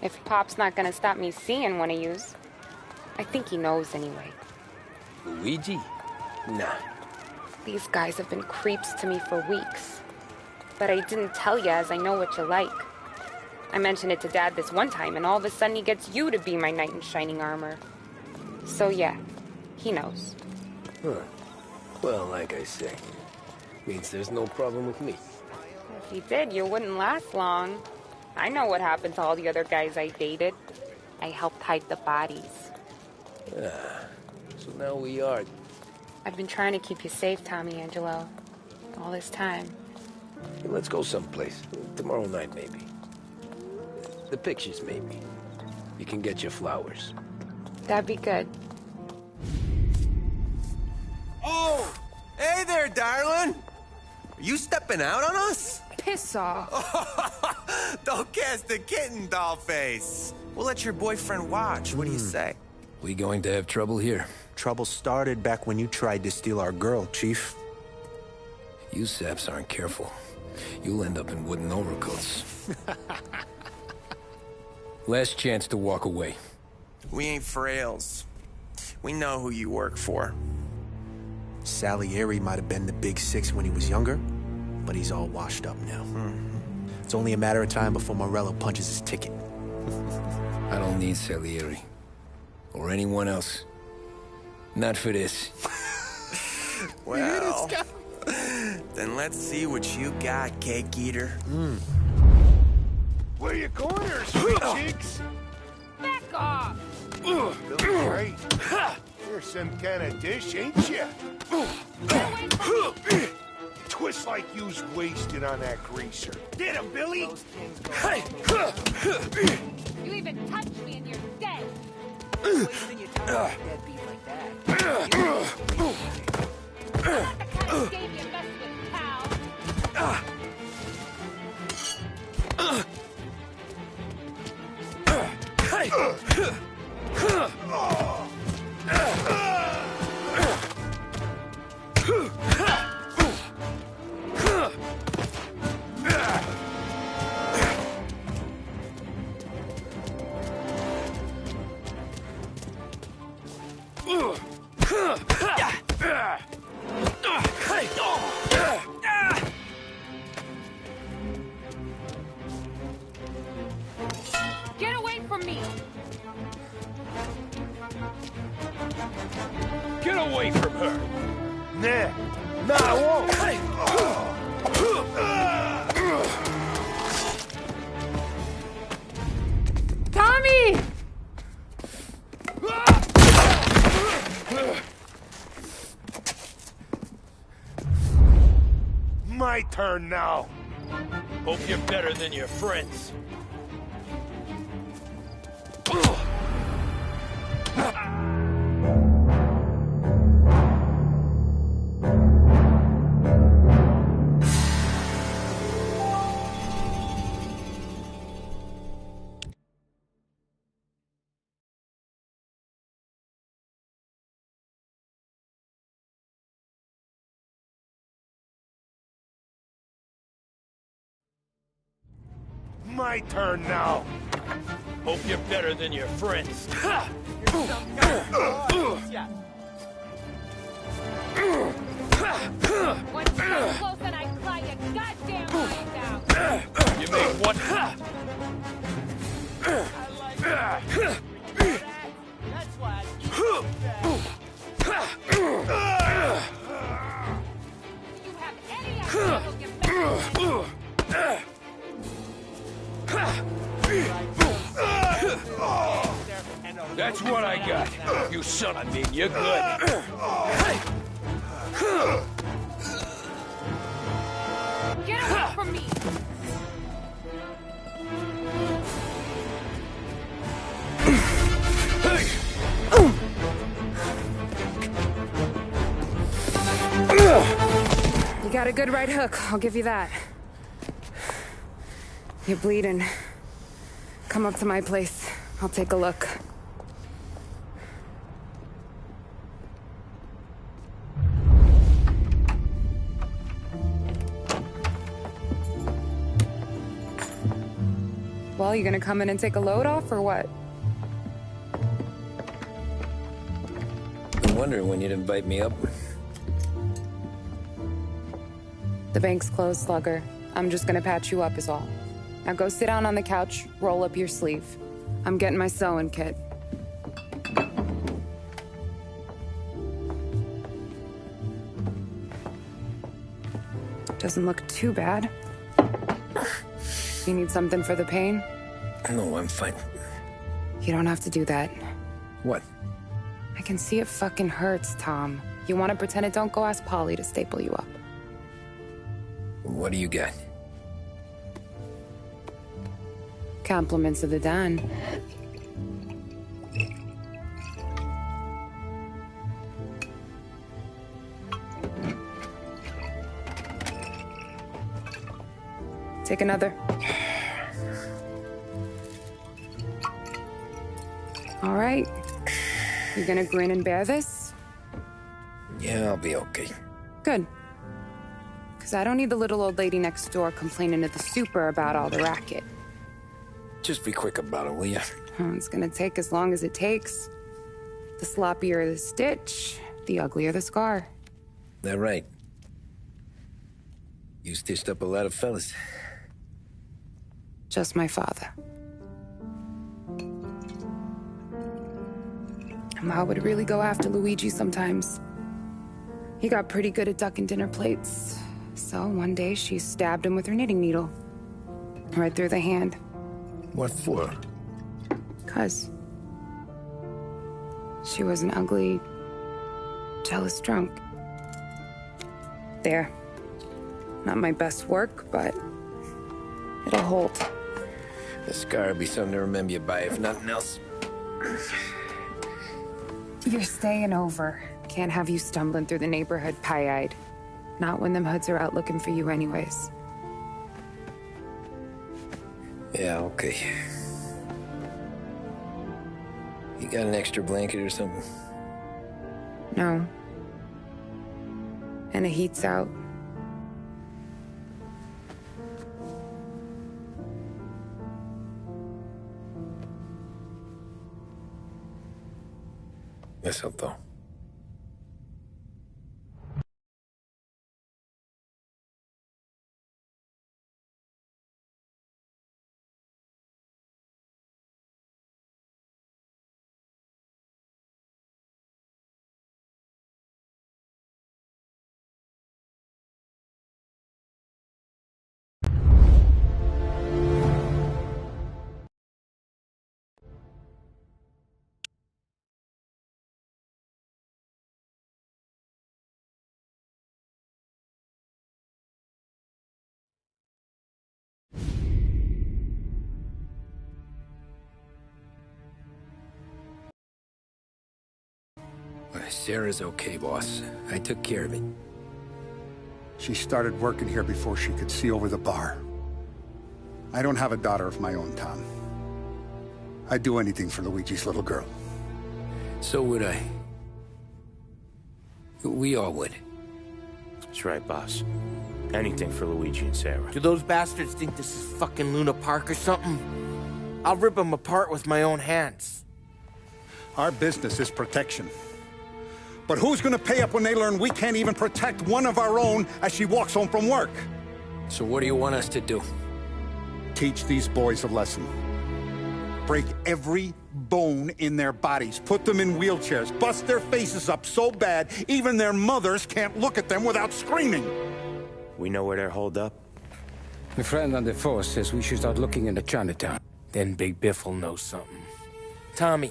If Pop's not gonna stop me seeing one of yous. I think he knows anyway. Luigi? Nah. These guys have been creeps to me for weeks. But I didn't tell you as I know what you like. I mentioned it to Dad this one time, and all of a sudden he gets you to be my knight in shining armor. So yeah, he knows. Huh. Well, like I say, means there's no problem with me. If he did, you wouldn't last long. I know what happened to all the other guys I dated. I helped hide the bodies. So now we are... I've been trying to keep you safe, Tommy Angelo. All this time. Hey, let's go someplace. Tomorrow night, maybe. The pictures, maybe. You can get your flowers. That'd be good. Oh! Hey there, darling! Are you stepping out on us? Piss off. Don't cast the kitten, dollface. We'll let your boyfriend watch. What do you say? We going to have trouble here. Trouble started back when you tried to steal our girl, Chief. You saps aren't careful. You'll end up in wooden overcoats. Last chance to walk away. We ain't frails. We know who you work for. Salieri might have been the big six when he was younger, but he's all washed up now. It's only a matter of time before Morello punches his ticket. I don't need Salieri. Or anyone else. Not for this. Well, then let's see what you got, cake eater. Where you going there, sweet cheeks? Back off! Feeling great. You're some kind of dish, ain't you? Twist like you's wasted on that greaser. Get him, Billy! You even touch me and you're dead! Wasting your time on a deadbeat like that. Not the kind of game you mess with, pal! Get away from me! Get away from her! Nah, I won't! Tommy! My turn now. Hope you're better than your friends. My turn now. Hope you're better than your friends. Once you get close and I fly your goddamn brains out. You made one. That's why. You have any idea what you're That's what I got. You son of me, you're good. Get away from me! You got a good right hook, I'll give you that. You're bleeding. Come up to my place. I'll take a look. Well, you gonna come in and take a load off, or what? I'm wondering when you'd invite me up. The bank's closed, Slugger. I'm just gonna patch you up is all. Now go sit down on the couch, roll up your sleeve. I'm getting my sewing kit. Doesn't look too bad. You need something for the pain? No, I'm fine. You don't have to do that. What? I can see it fucking hurts, Tom. You want to pretend it don't? Go ask Polly to staple you up. What do you got? Compliments of the Don. Take another. All right. You gonna grin and bear this? Yeah, I'll be okay. Good. Because I don't need the little old lady next door complaining to the super about all the racket. Just be quick about it, will ya? Oh, it's gonna take as long as it takes. The sloppier the stitch, the uglier the scar. That right. You stitched up a lot of fellas. Just my father. Ma would really go after Luigi sometimes. He got pretty good at ducking dinner plates. So one day she stabbed him with her knitting needle. Right through the hand. What for? 'Cause she was an ugly, jealous drunk. There. Not my best work, but it'll hold. The scar will be something to remember you by, if nothing else. You're staying over. Can't have you stumbling through the neighborhood pie-eyed. Not when them hoods are out looking for you anyways. Yeah, okay. You got an extra blanket or something? No. And the heat's out. Eso todo. Sarah's okay, boss. I took care of it. She started working here before she could see over the bar. I don't have a daughter of my own, Tom. I'd do anything for Luigi's little girl. So would I. We all would. That's right, boss. Anything for Luigi and Sarah. Do those bastards think this is fucking Luna Park or something? I'll rip them apart with my own hands. Our business is protection. But who's gonna pay up when they learn we can't even protect one of our own as she walks home from work? So what do you want us to do? Teach these boys a lesson. Break every bone in their bodies, put them in wheelchairs, bust their faces up so bad even their mothers can't look at them without screaming. We know where they're holed up? My friend on the force says we should start looking into Chinatown. Then Big Biff will know something. Tommy,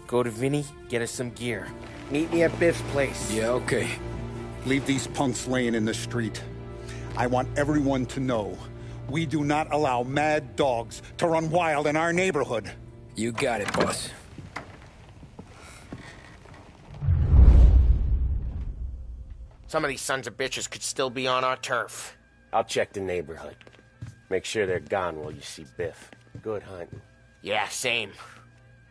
go to Vinny, get us some gear. Meet me at Biff's place. Yeah, okay. Leave these punks laying in the street. I want everyone to know we do not allow mad dogs to run wild in our neighborhood. You got it, boss. Some of these sons of bitches could still be on our turf. I'll check the neighborhood. Make sure they're gone while you see Biff. Good hunting. Yeah, same.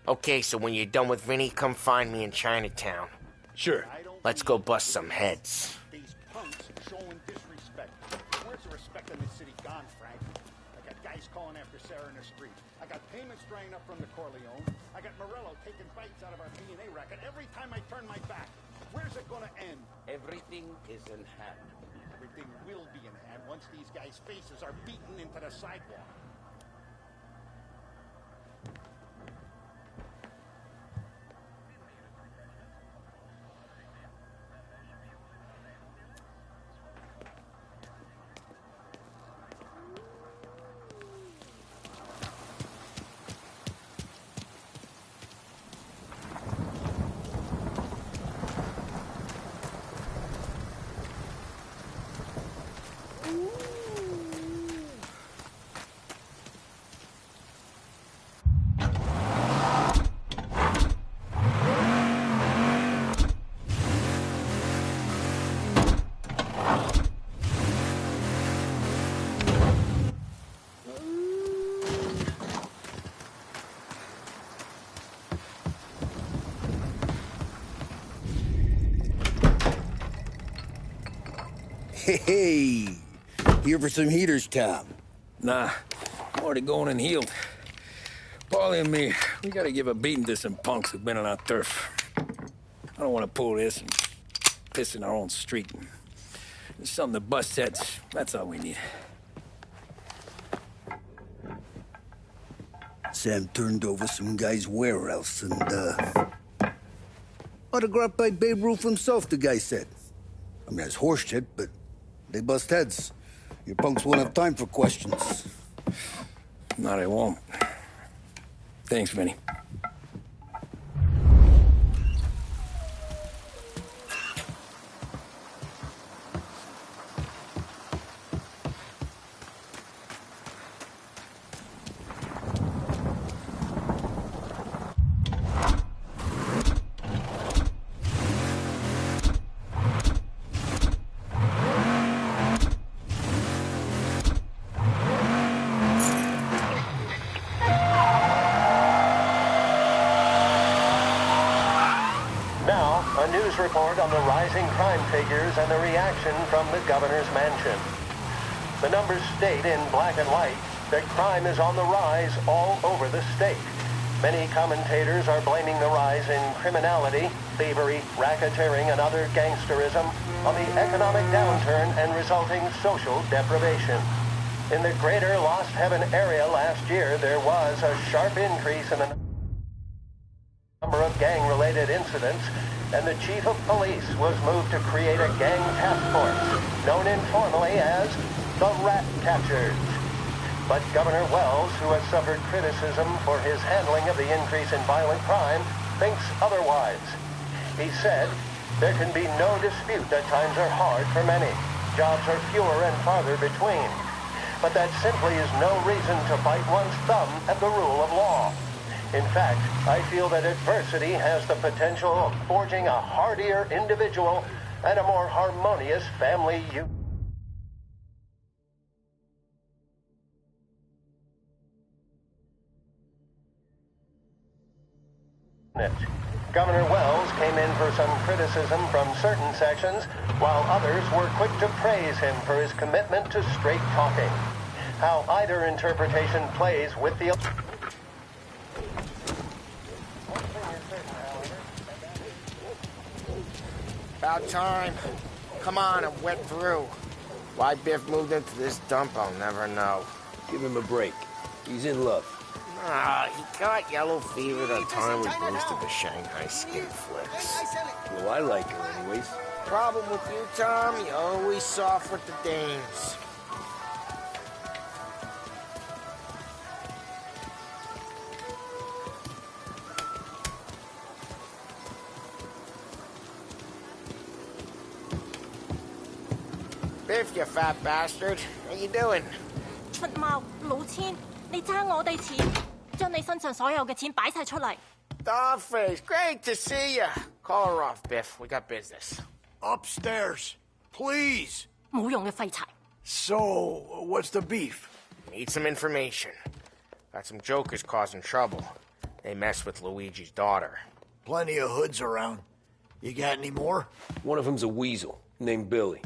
Okay, so when you're done with Vinny, come find me in Chinatown. Sure. Let's go bust some heads. These punks showing disrespect. Where's the respect in this city gone, Frank? I got guys calling after Sarah in the street. I got payments drying up from the Corleone. I got Morello taking bites out of our P&A racket every time I turn my back. Where's it gonna end? Everything is in hand. Everything will be in hand once these guys' faces are beaten into the sidewalk. Hey, here for some heaters, Tom? Nah, I'm already going and healed. Paulie and me, we gotta give a beating to some punks who've been on our turf. I don't want to pull this and piss in our own street. There's something to bust heads. That's all we need. Sam turned over some guy's warehouse and, autographed by Babe Ruth himself, the guy said. I mean, it's horse shit, but they bust heads. Your punks won't have time for questions. No, they won't. Thanks, Vinny. Report on the rising crime figures and the reaction from the governor's mansion. The numbers state in black and white that crime is on the rise all over the state. Many commentators are blaming the rise in criminality, thievery, racketeering, and other gangsterism on the economic downturn and resulting social deprivation. In the greater Lost Heaven area last year, there was a sharp increase in the number of gang-related incidents, and the chief of police was moved to create a gang task force, known informally as the Rat Catchers. But Governor Wells, who has suffered criticism for his handling of the increase in violent crime, thinks otherwise. He said, "There can be no dispute that times are hard for many. Jobs are fewer and farther between. But that simply is no reason to bite one's thumb at the rule of law. In fact, I feel that adversity has the potential of forging a hardier individual and a more harmonious family unit." Governor Wells came in for some criticism from certain sections, while others were quick to praise him for his commitment to straight talking. How either interpretation plays with the... About time. Come on, I'm wet through. Why Biff moved into this dump, I'll never know. Give him a break. He's in love. Ah, he got yellow fever the time we boosted the Shanghai skin flicks. Well, I like her anyways. Problem with you, Tom, you always soft with the dames. Biff, you fat bastard. How you doing? 出貓老千，你爭我哋錢，將你身上所有嘅錢擺晒出嚟。Dollface, great to see you. Call her off, Biff. We got business. Upstairs, please. 冇用嘅廢柴。So, what's the beef? Need some information. Got some jokers causing trouble. They messed with Luigi's daughter. Plenty of hoods around. You got any more? One of them's a weasel named Billy.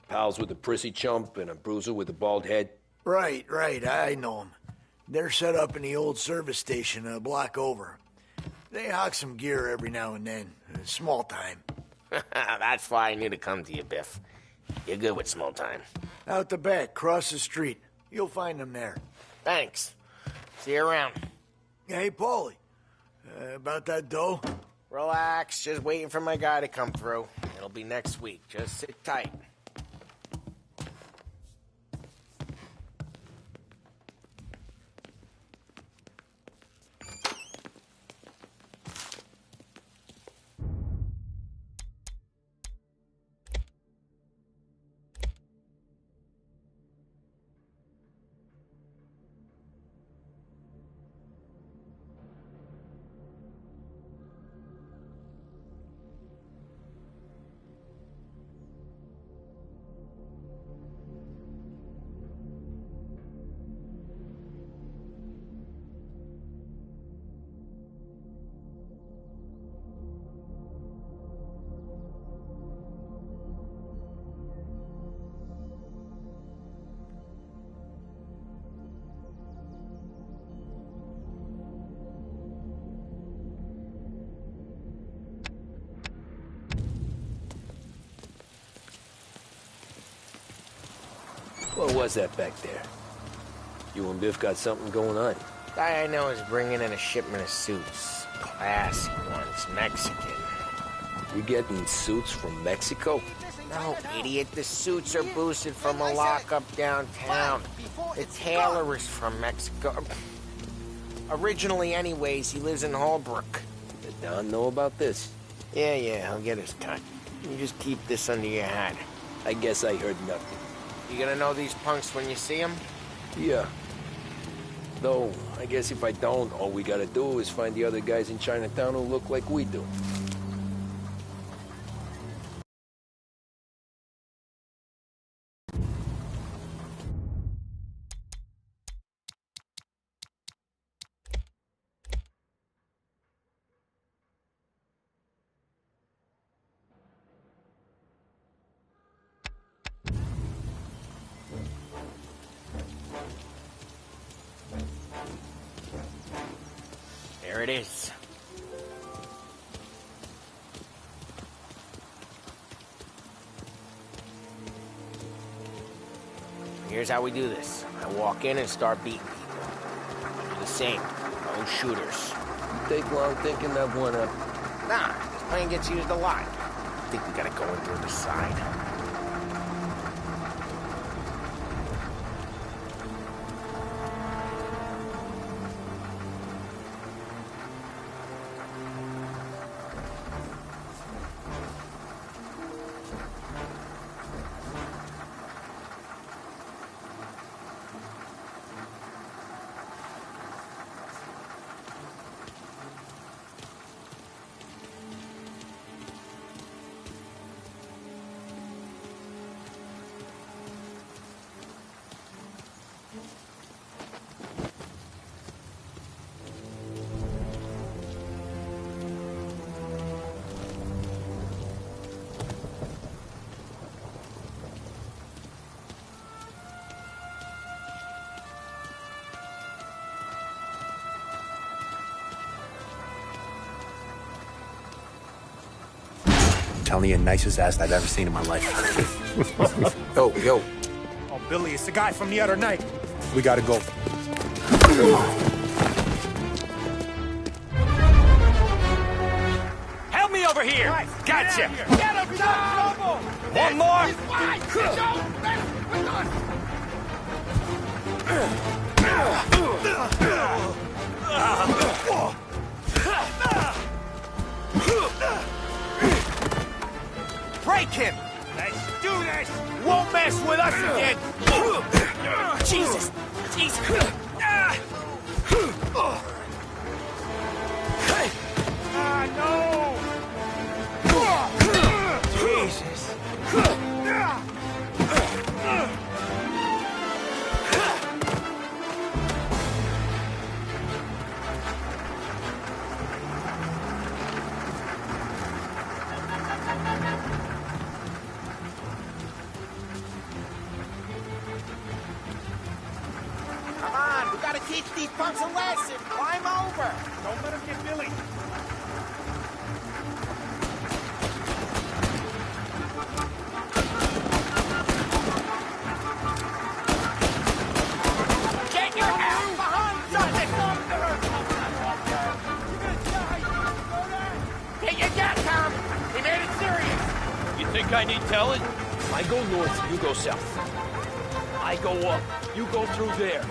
Pals with a prissy chump and a bruiser with a bald head. Right, I know them. They're set up in the old service station a block over. They hawk some gear every now and then. Small time. That's why I knew to come to you, Biff. You're good with small time. Out the back, cross the street. You'll find them there. Thanks. See you around. Hey, Paulie. About that dough? Relax. Just waiting for my guy to come through. It'll be next week. Just sit tight. What was that back there? You and Biff got something going on. Guy I know is bringing in a shipment of suits. Classy ones, Mexican. You getting suits from Mexico? No, idiot. The suits are boosted from a lockup downtown. The tailor is from Mexico. Originally, anyways, he lives in Holbrook. Did Don know about this? Yeah, he'll get his cut. You just keep this under your hat. I guess I heard nothing. You gonna know these punks when you see them? Yeah. Though, I guess if I don't, all we gotta do is find the other guys in Chinatown who look like we do. There it is. Here's how we do this. I walk in and start beating people. I do the same. No shooters. You take long thinking that one up. Nah, this plane gets used a lot. I think we gotta go in through the side. telling you, nicest ass I've ever seen in my life. Yo. Oh, Billy, it's the guy from the other night. We gotta go. Help me over here! Guys, Gotcha! Get him, trouble! One more! He's fine! Don't mess with us! Break him! Let's do this! Won't mess with us again! Jesus! Jesus! Ah, no! Jesus! Come on, we gotta teach these punks a lesson. Climb over. Don't let him get Billy. Get your ass behind something. Get your gun, Tom. We made it serious. You think I need telling? I go north, you go south. I go up, you go through there.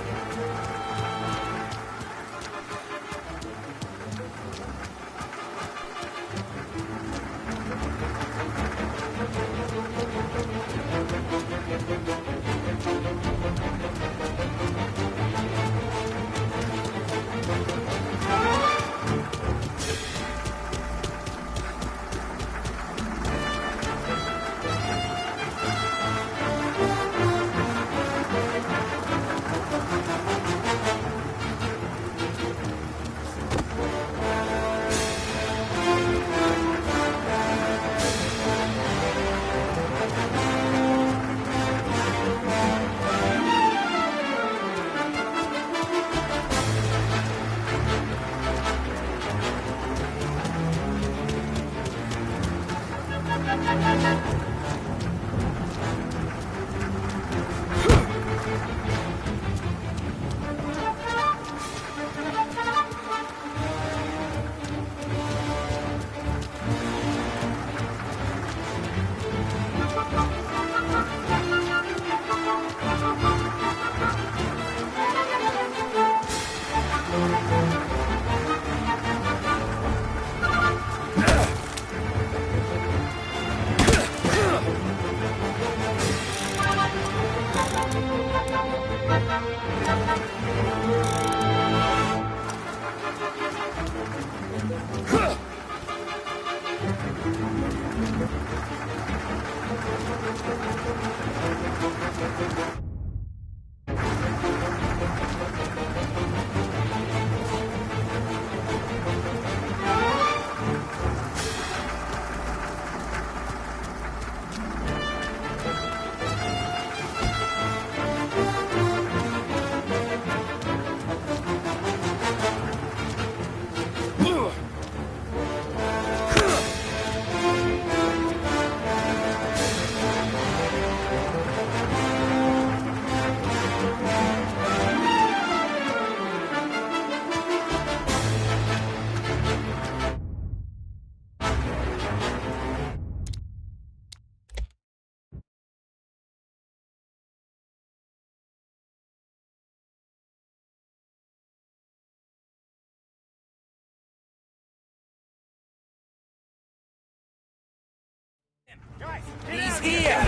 He's here!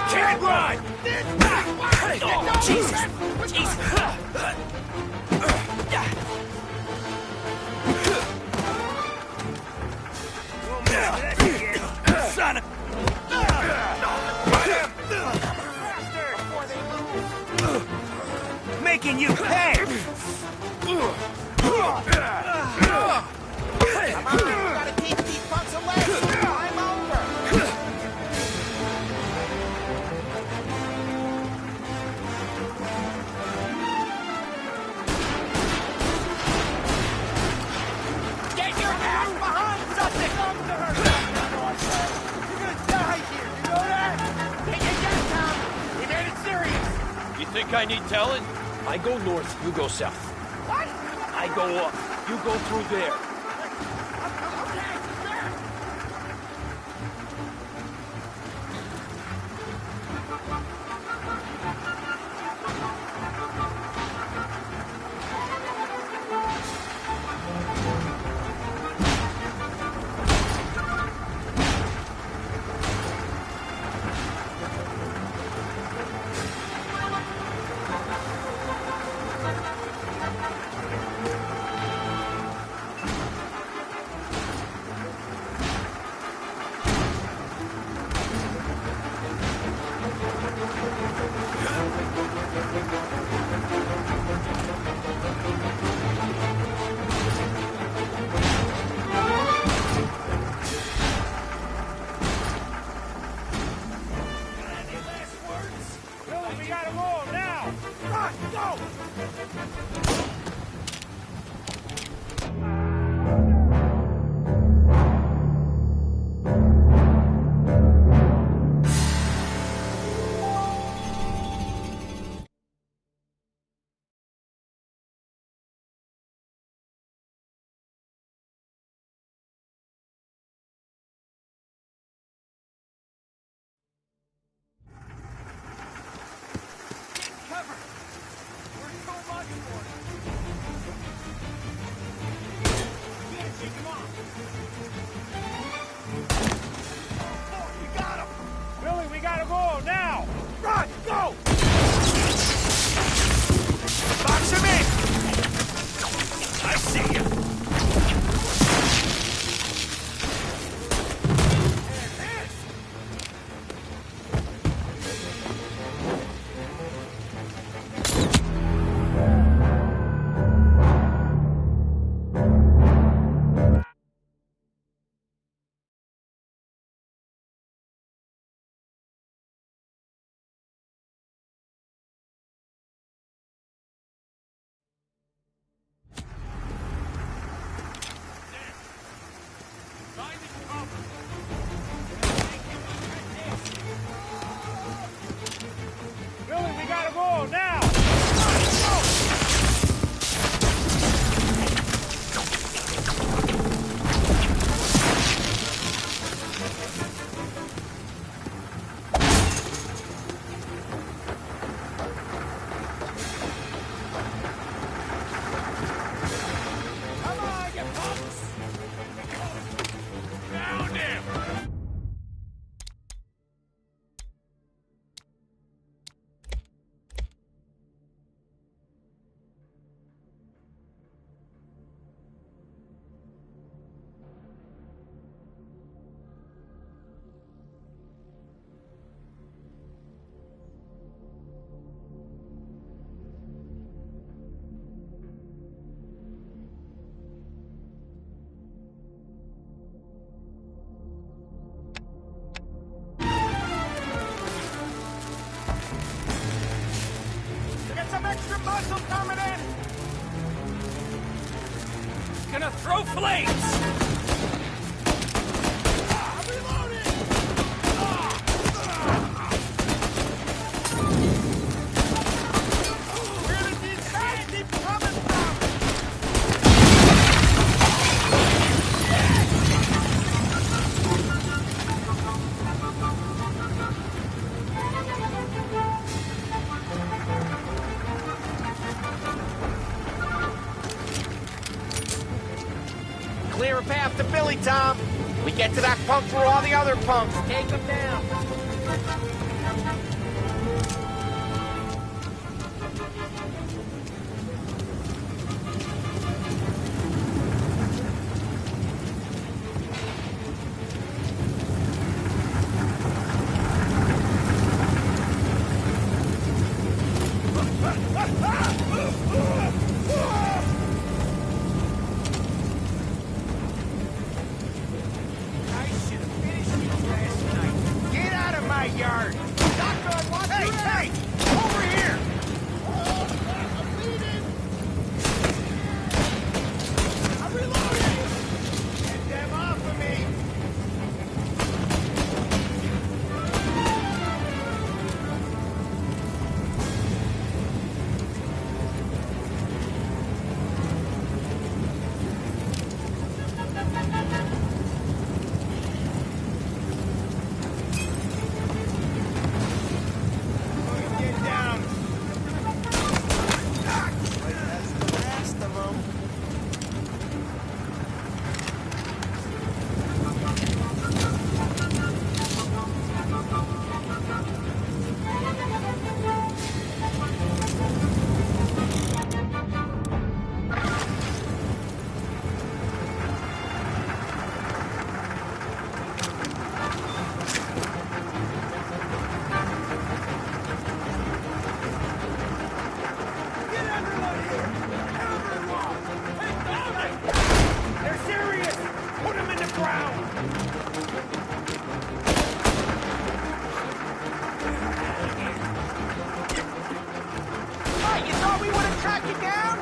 Can't run! Oh, Jesus! Jesus! Son of... Making you pay! Come on, we gotta teach these punks a lesson. Climb over. Get your ass behind something! I need telling? I go north, you go south. What? I go up, you go through there. Gonna throw flames! Clear a path to Billy, Tom. We get to that punk through all the other punks. Take them down. Get out of my yard! Knock ground! What, you thought we would have tracked you down?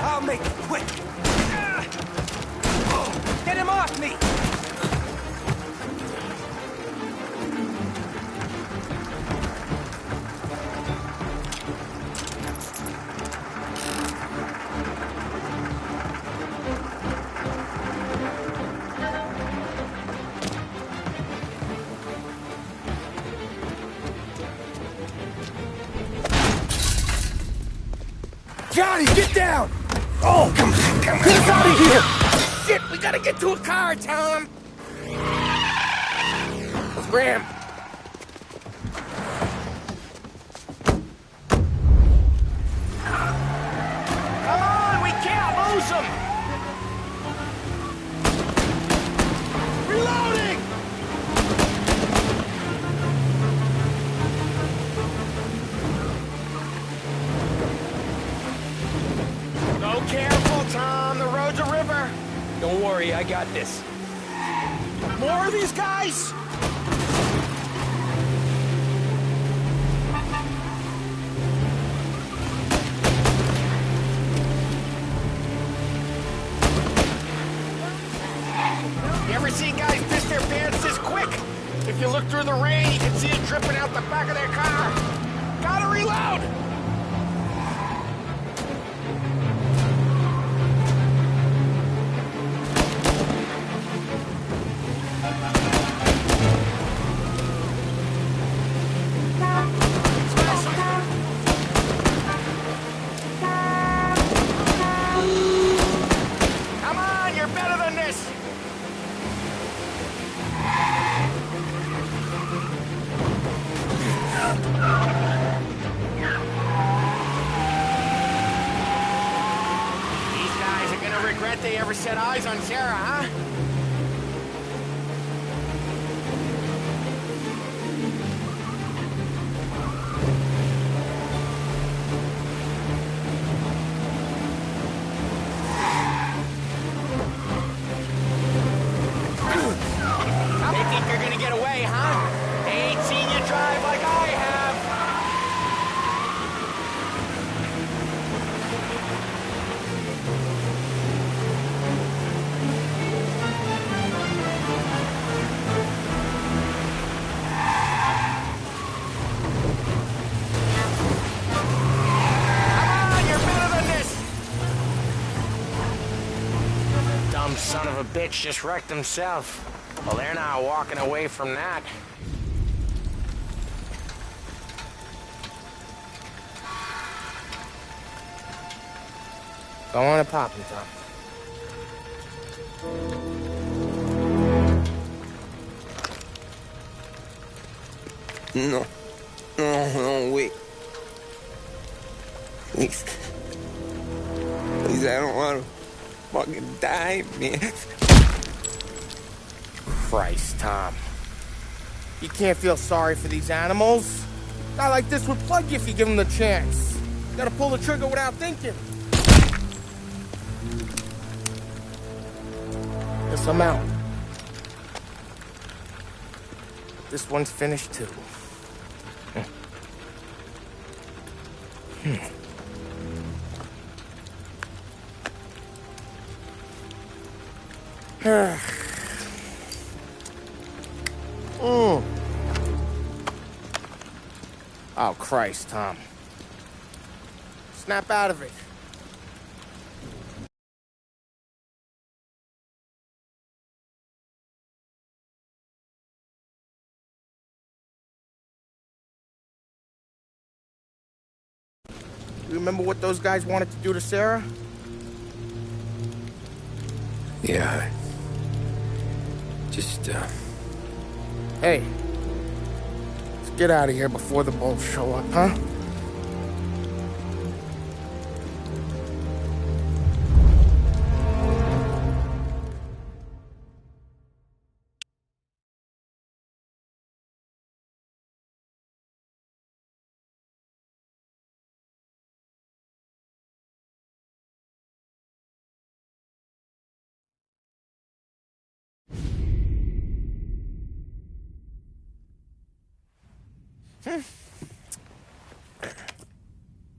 I'll make it quick. Get him off me! Johnny, get down! Oh, come on. Get us out of here! Shit, we gotta get to a car, Tom! Let's ram! Come on, we can't lose him! Reloading! Go careful, Tom. The road's a river. Don't worry, I got this. More of these guys? You ever see guys piss their pants this quick? If you look through the rain, you can see it dripping out the back of their car. Gotta reload! Come on, you're better than this! These guys are gonna regret they ever set eyes on Sarah, huh? son of a bitch just wrecked himself. Well, they're not walking away from that. Go on and pop him, Tom. No. No, wait. Please. Please, I don't want to fucking die, man. Christ, Tom. You can't feel sorry for these animals. A guy like this would plug you if you give him the chance. You gotta pull the trigger without thinking. Guess I'm out. This one's finished too. Oh, Christ, Tom. Snap out of it. You remember what those guys wanted to do to Sarah? Yeah. Just, Hey. Let's get out of here before the bulls show up, huh?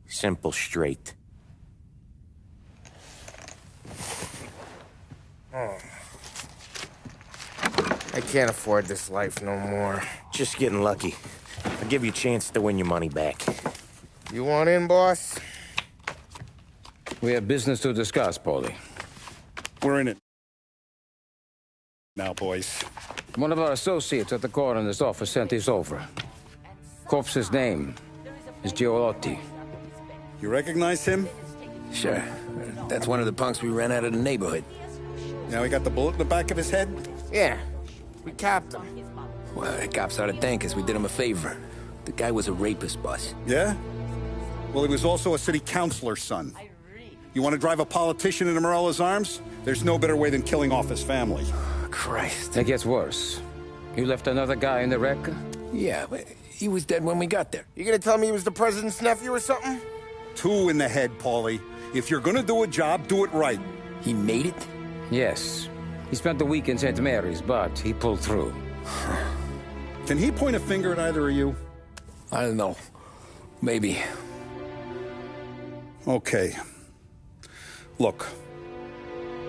Simple, straight. I can't afford this life no more. Just getting lucky. I'll give you a chance to win your money back. You want in, boss? we have business to discuss, Paulie. We're in it now, boys. One of our associates at the coroner's office sent this over. Corpse's name is Giolotti. You recognize him? Sure. That's one of the punks we ran out of the neighborhood. Now he got the bullet in the back of his head? Yeah. We capped him. Well, the cops ought to thank us. We did him a favor. The guy was a rapist, boss. Yeah? Well, he was also a city councilor's son. You want to drive a politician into Morella's arms? There's no better way than killing off his family. Christ. It gets worse. You left another guy in the wreck? Yeah, but he was dead when we got there. You gonna tell me he was the president's nephew or something? 2 in the head, Paulie. If you're gonna do a job, do it right. He made it? Yes. He spent the week in St. Mary's, but he pulled through. Can he point a finger at either of you? I don't know. Maybe. Okay. Look.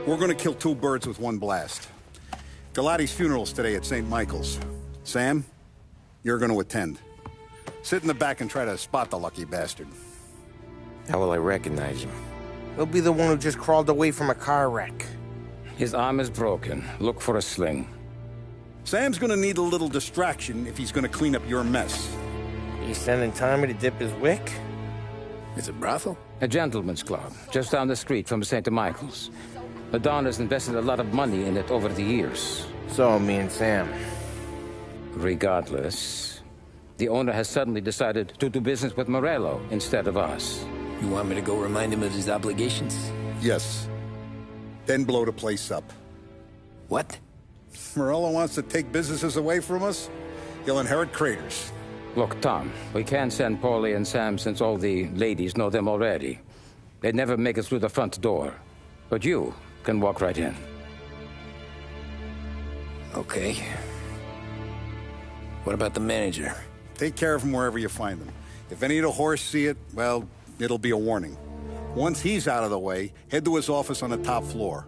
We're gonna kill 2 birds with 1 blast. Galati's funeral's today at St. Michael's. Sam, you're gonna attend. Sit in the back and try to spot the lucky bastard. How will I recognize him? He'll be the one who just crawled away from a car wreck. His arm is broken. Look for a sling. Sam's gonna need a little distraction if he's gonna clean up your mess. He's sending Tommy to dip his wick? It's a brothel? A gentleman's club, just down the street from St. Michael's. The Donner's invested a lot of money in it over the years. So, me and Sam. Regardless, the owner has suddenly decided to do business with Morello instead of us. You want me to go remind him of his obligations? Yes. Then blow the place up. What? Morello wants to take businesses away from us? He'll inherit craters. Look, Tom, we can't send Paulie and Sam since all the ladies know them already. They'd never make it through the front door. But you can walk right in. Okay. What about the manager? Take care of him wherever you find him. If any of the horse see it, well, it'll be a warning. Once he's out of the way, head to his office on the top floor.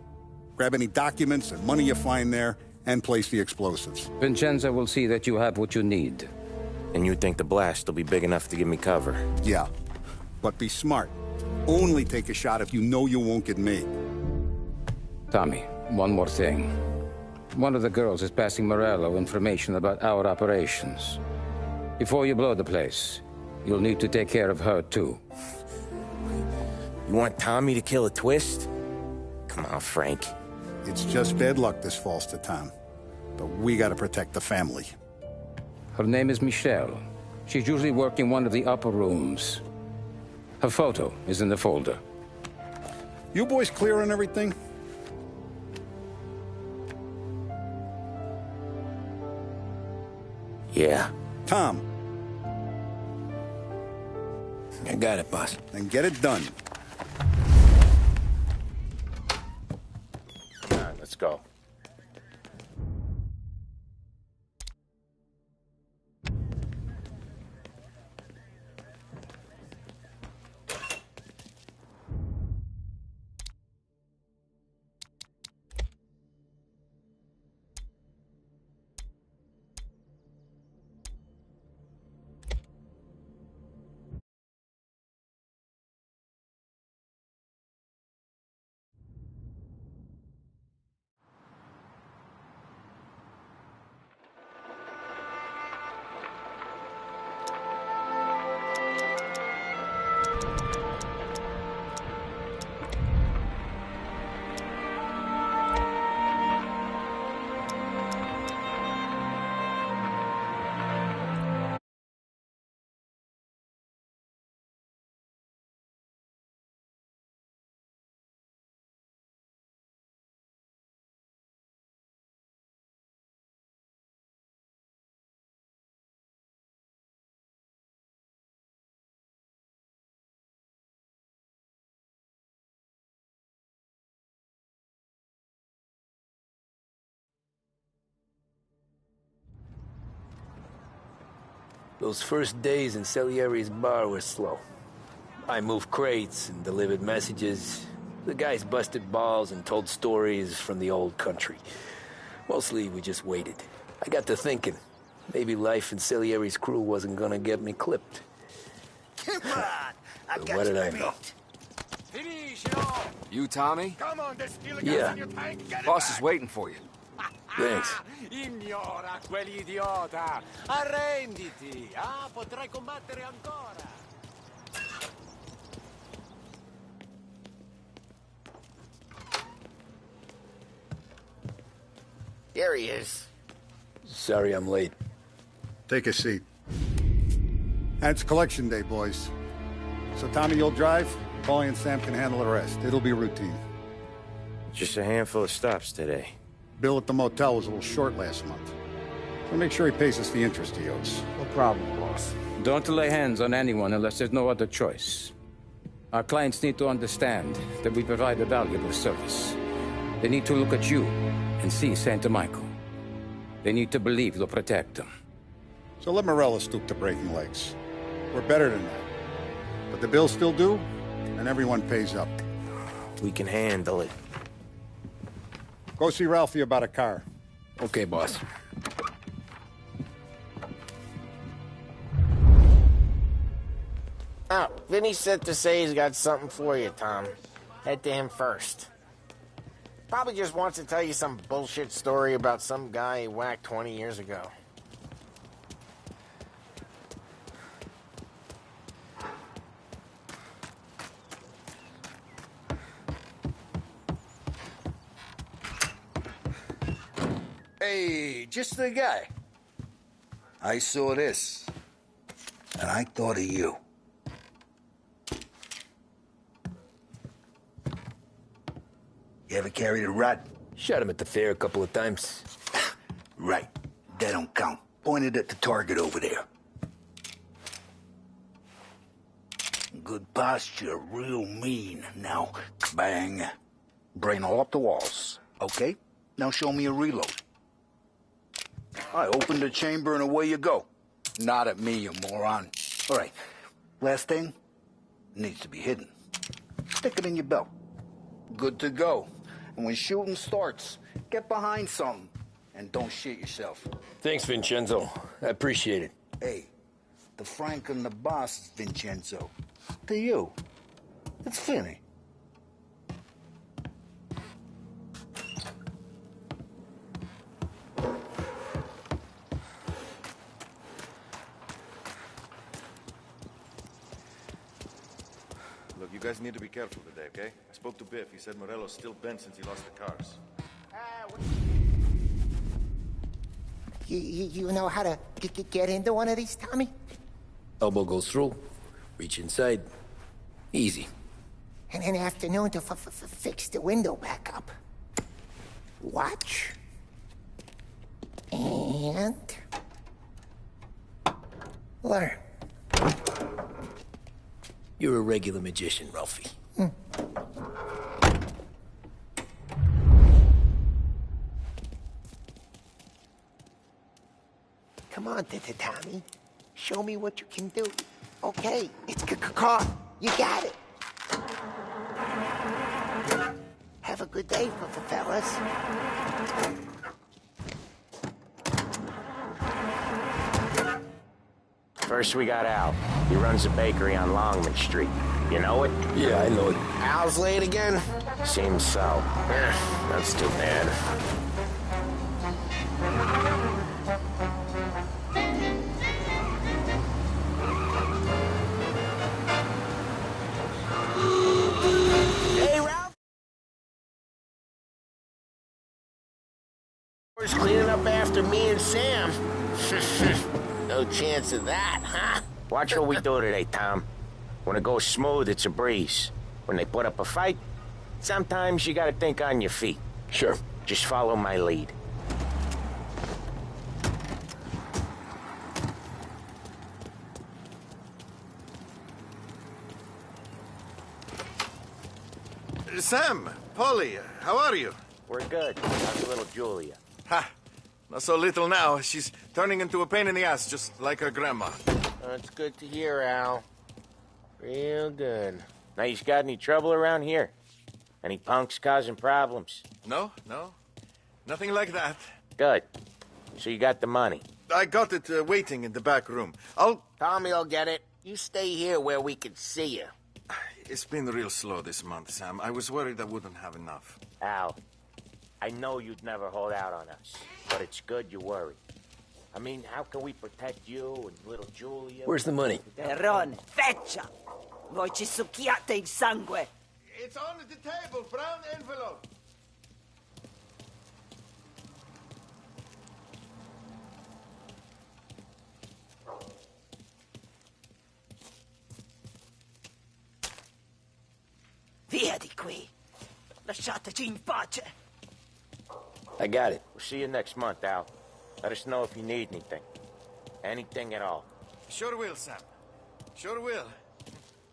Grab any documents and money you find there, and place the explosives. Vincenzo will see that you have what you need. And you think the blast will be big enough to give me cover? Yeah. But be smart. Only take a shot if you know you won't get made. Tommy, One more thing. One of the girls is passing Morello information about our operations. Before you blow the place, you'll need to take care of her, too. You want Tommy to kill a twist? Come on, Frank. It's just bad luck this falls to Tom. But we gotta protect the family. Her name is Michelle. She's usually working one of the upper rooms. Her photo is in the folder. You boys clear on everything? Yeah. Tom. I got it, boss. Then get it done. Come on, let's go. Those first days in Salieri's bar were slow. I moved crates and delivered messages. The guys busted balls and told stories from the old country. Mostly, we just waited. I got to thinking, maybe life in Salieri's crew wasn't gonna get me clipped. Come on! I got What did you I know? beat. You, Tommy? Come on, there's still a Yeah. gas in your tank. Get it Boss back. is waiting for you. Thanks. Ignora quell'idiota! Arrenditi! Ah, potrai combattere ancora! Here he is. Sorry I'm late. Take a seat. And it's collection day, boys. So Tommy, you'll drive. Paulie and Sam can handle the rest. It'll be routine. Just a handful of stops today. Bill at the motel was a little short last month. So make sure he pays us the interest he owes. No problem, boss. Don't lay hands on anyone unless there's no other choice. Our clients need to understand that we provide a valuable service. They need to look at you and see Santa Michael. They need to believe you'll protect them. So let Morella stoop to breaking legs. We're better than that. But the bill's still due, and everyone pays up. We can handle it. Go see Ralphie about a car. Okay, boss. Oh, Vinny said to say he's got something for you, Tom. Head to him first. Probably just wants to tell you some bullshit story about some guy he whacked 20 years ago. Hey, just the guy. I saw this, and I thought of you. You ever carried a rod? Shot him at the fair a couple of times. Right. That don't count. Pointed at the target over there. Good posture, real mean. Now, bang. Brain all up the walls. Okay? Now show me a reload. I opened the chamber and away you go. Not at me, you moron. All right. Last thing. Needs to be hidden. Stick it in your belt. Good to go. And when shooting starts, get behind something. And don't shit yourself. Thanks, Vincenzo. I appreciate it. Hey, the Frank and the boss is Vincenzo. To you, it's Finny. Look, you guys need to be careful today, okay? I spoke to Biff. He said Morello's still bent since he lost the cars. You know how to get into one of these, Tommy? Elbow goes through. Reach inside. Easy. And an afternoon to fix the window back up. Watch. And... learn. You're a regular magician, Ralphie. Come on, Tommy. Show me what you can do. Okay, it's car. You got it. Have a good day, fellas. First we got Al. He runs a bakery on Longman Street. You know it? Yeah, I know it. Al's late again? Seems so. That's too bad. Hey, Ralph! We're cleaning up after me and Sam. No chance of that, huh? Watch what we do today, Tom. When it goes smooth, it's a breeze. When they put up a fight, sometimes you gotta think on your feet. Sure. Just follow my lead. Sam, Polly, how are you? We're good. How's little Julia? Ha! Not so little now. She's turning into a pain in the ass, just like her grandma. That's good to hear, Al. Real good. Now, you got any trouble around here? Any punks causing problems? No. Nothing like that. Good. So you got the money? I got it waiting in the back room. Tommy'll get it. You stay here where we can see you. It's been real slow this month, Sam. I was worried I wouldn't have enough. Al, I know you'd never hold out on us, but it's good you worry. I mean, how can we protect you and little Julia? Where's the money? Perron, feccia! Voi ci succhiate il sangue! It's on the table, brown envelope. Via di qui! Lasciateci in pace! I got it. We'll see you next month, Al. Let us know if you need anything. Anything at all. Sure will, Sam. Sure will.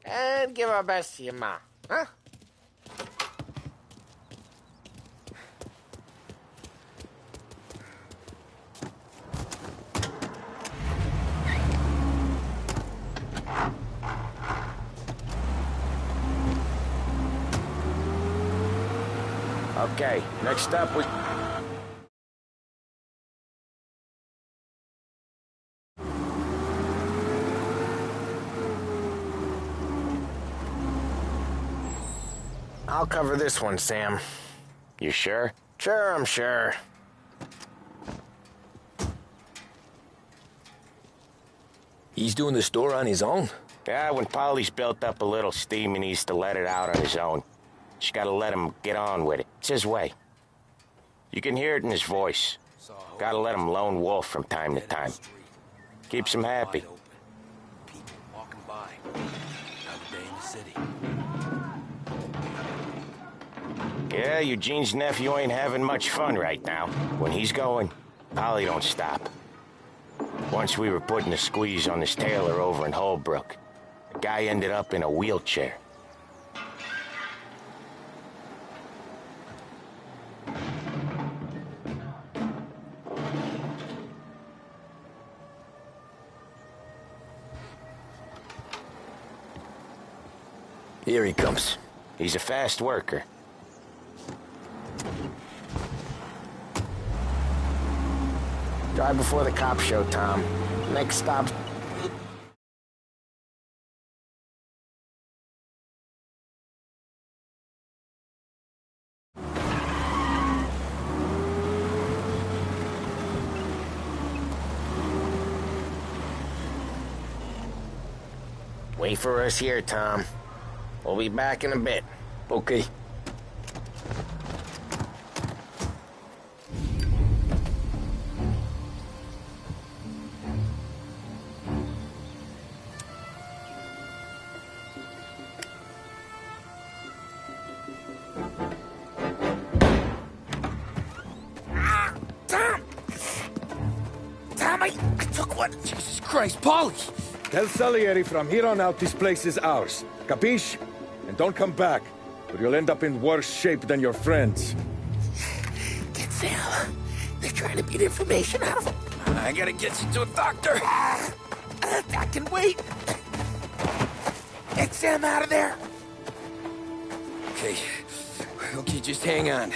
And give our best to your ma, huh? Okay, next up we... I'll cover this one, Sam. You sure? Sure, I'm sure. He's doing the store on his own? Yeah, when Polly's built up a little steam, he needs to let it out on his own. Just gotta let him get on with it. It's his way. You can hear it in his voice. Gotta let him lone wolf from time to time. Keeps him happy. People walking by. Another day in the city. Yeah, Eugene's nephew ain't having much fun right now. When he's going, Polly don't stop. Once we were putting a squeeze on this tailor over in Holbrook. The guy ended up in a wheelchair. Here he comes. He's a fast worker. Drive before the cops show, Tom. Next stop. Wait for us here, Tom. We'll be back in a bit. Okay. Tom, I took one. Jesus Christ, Paulie! Tell Salieri from here on out this place is ours. Capiche? And don't come back, or you'll end up in worse shape than your friends. Get Sam. They're trying to beat information out of him. I gotta get you to a doctor. I can wait. Get Sam out of there. Okay. Okay, just hang on.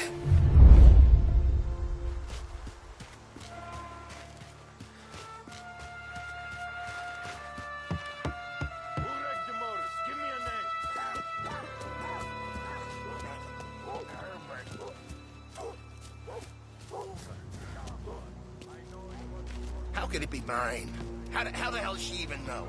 How could it be mine? How the hell does she even know?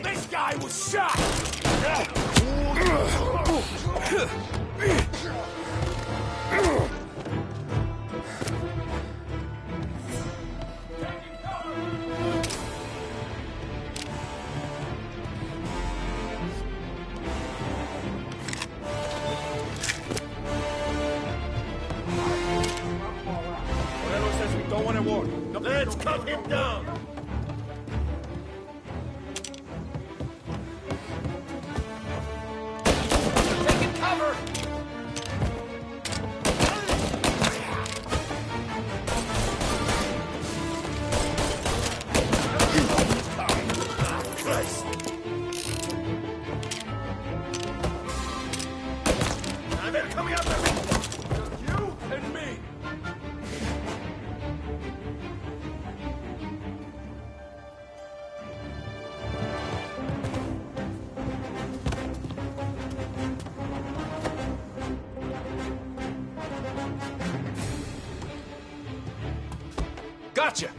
This guy was shot! Morello says we don't want a war. Let's cut him down! Taking cover! Christ! Now they're coming up there! You and me! Gotcha!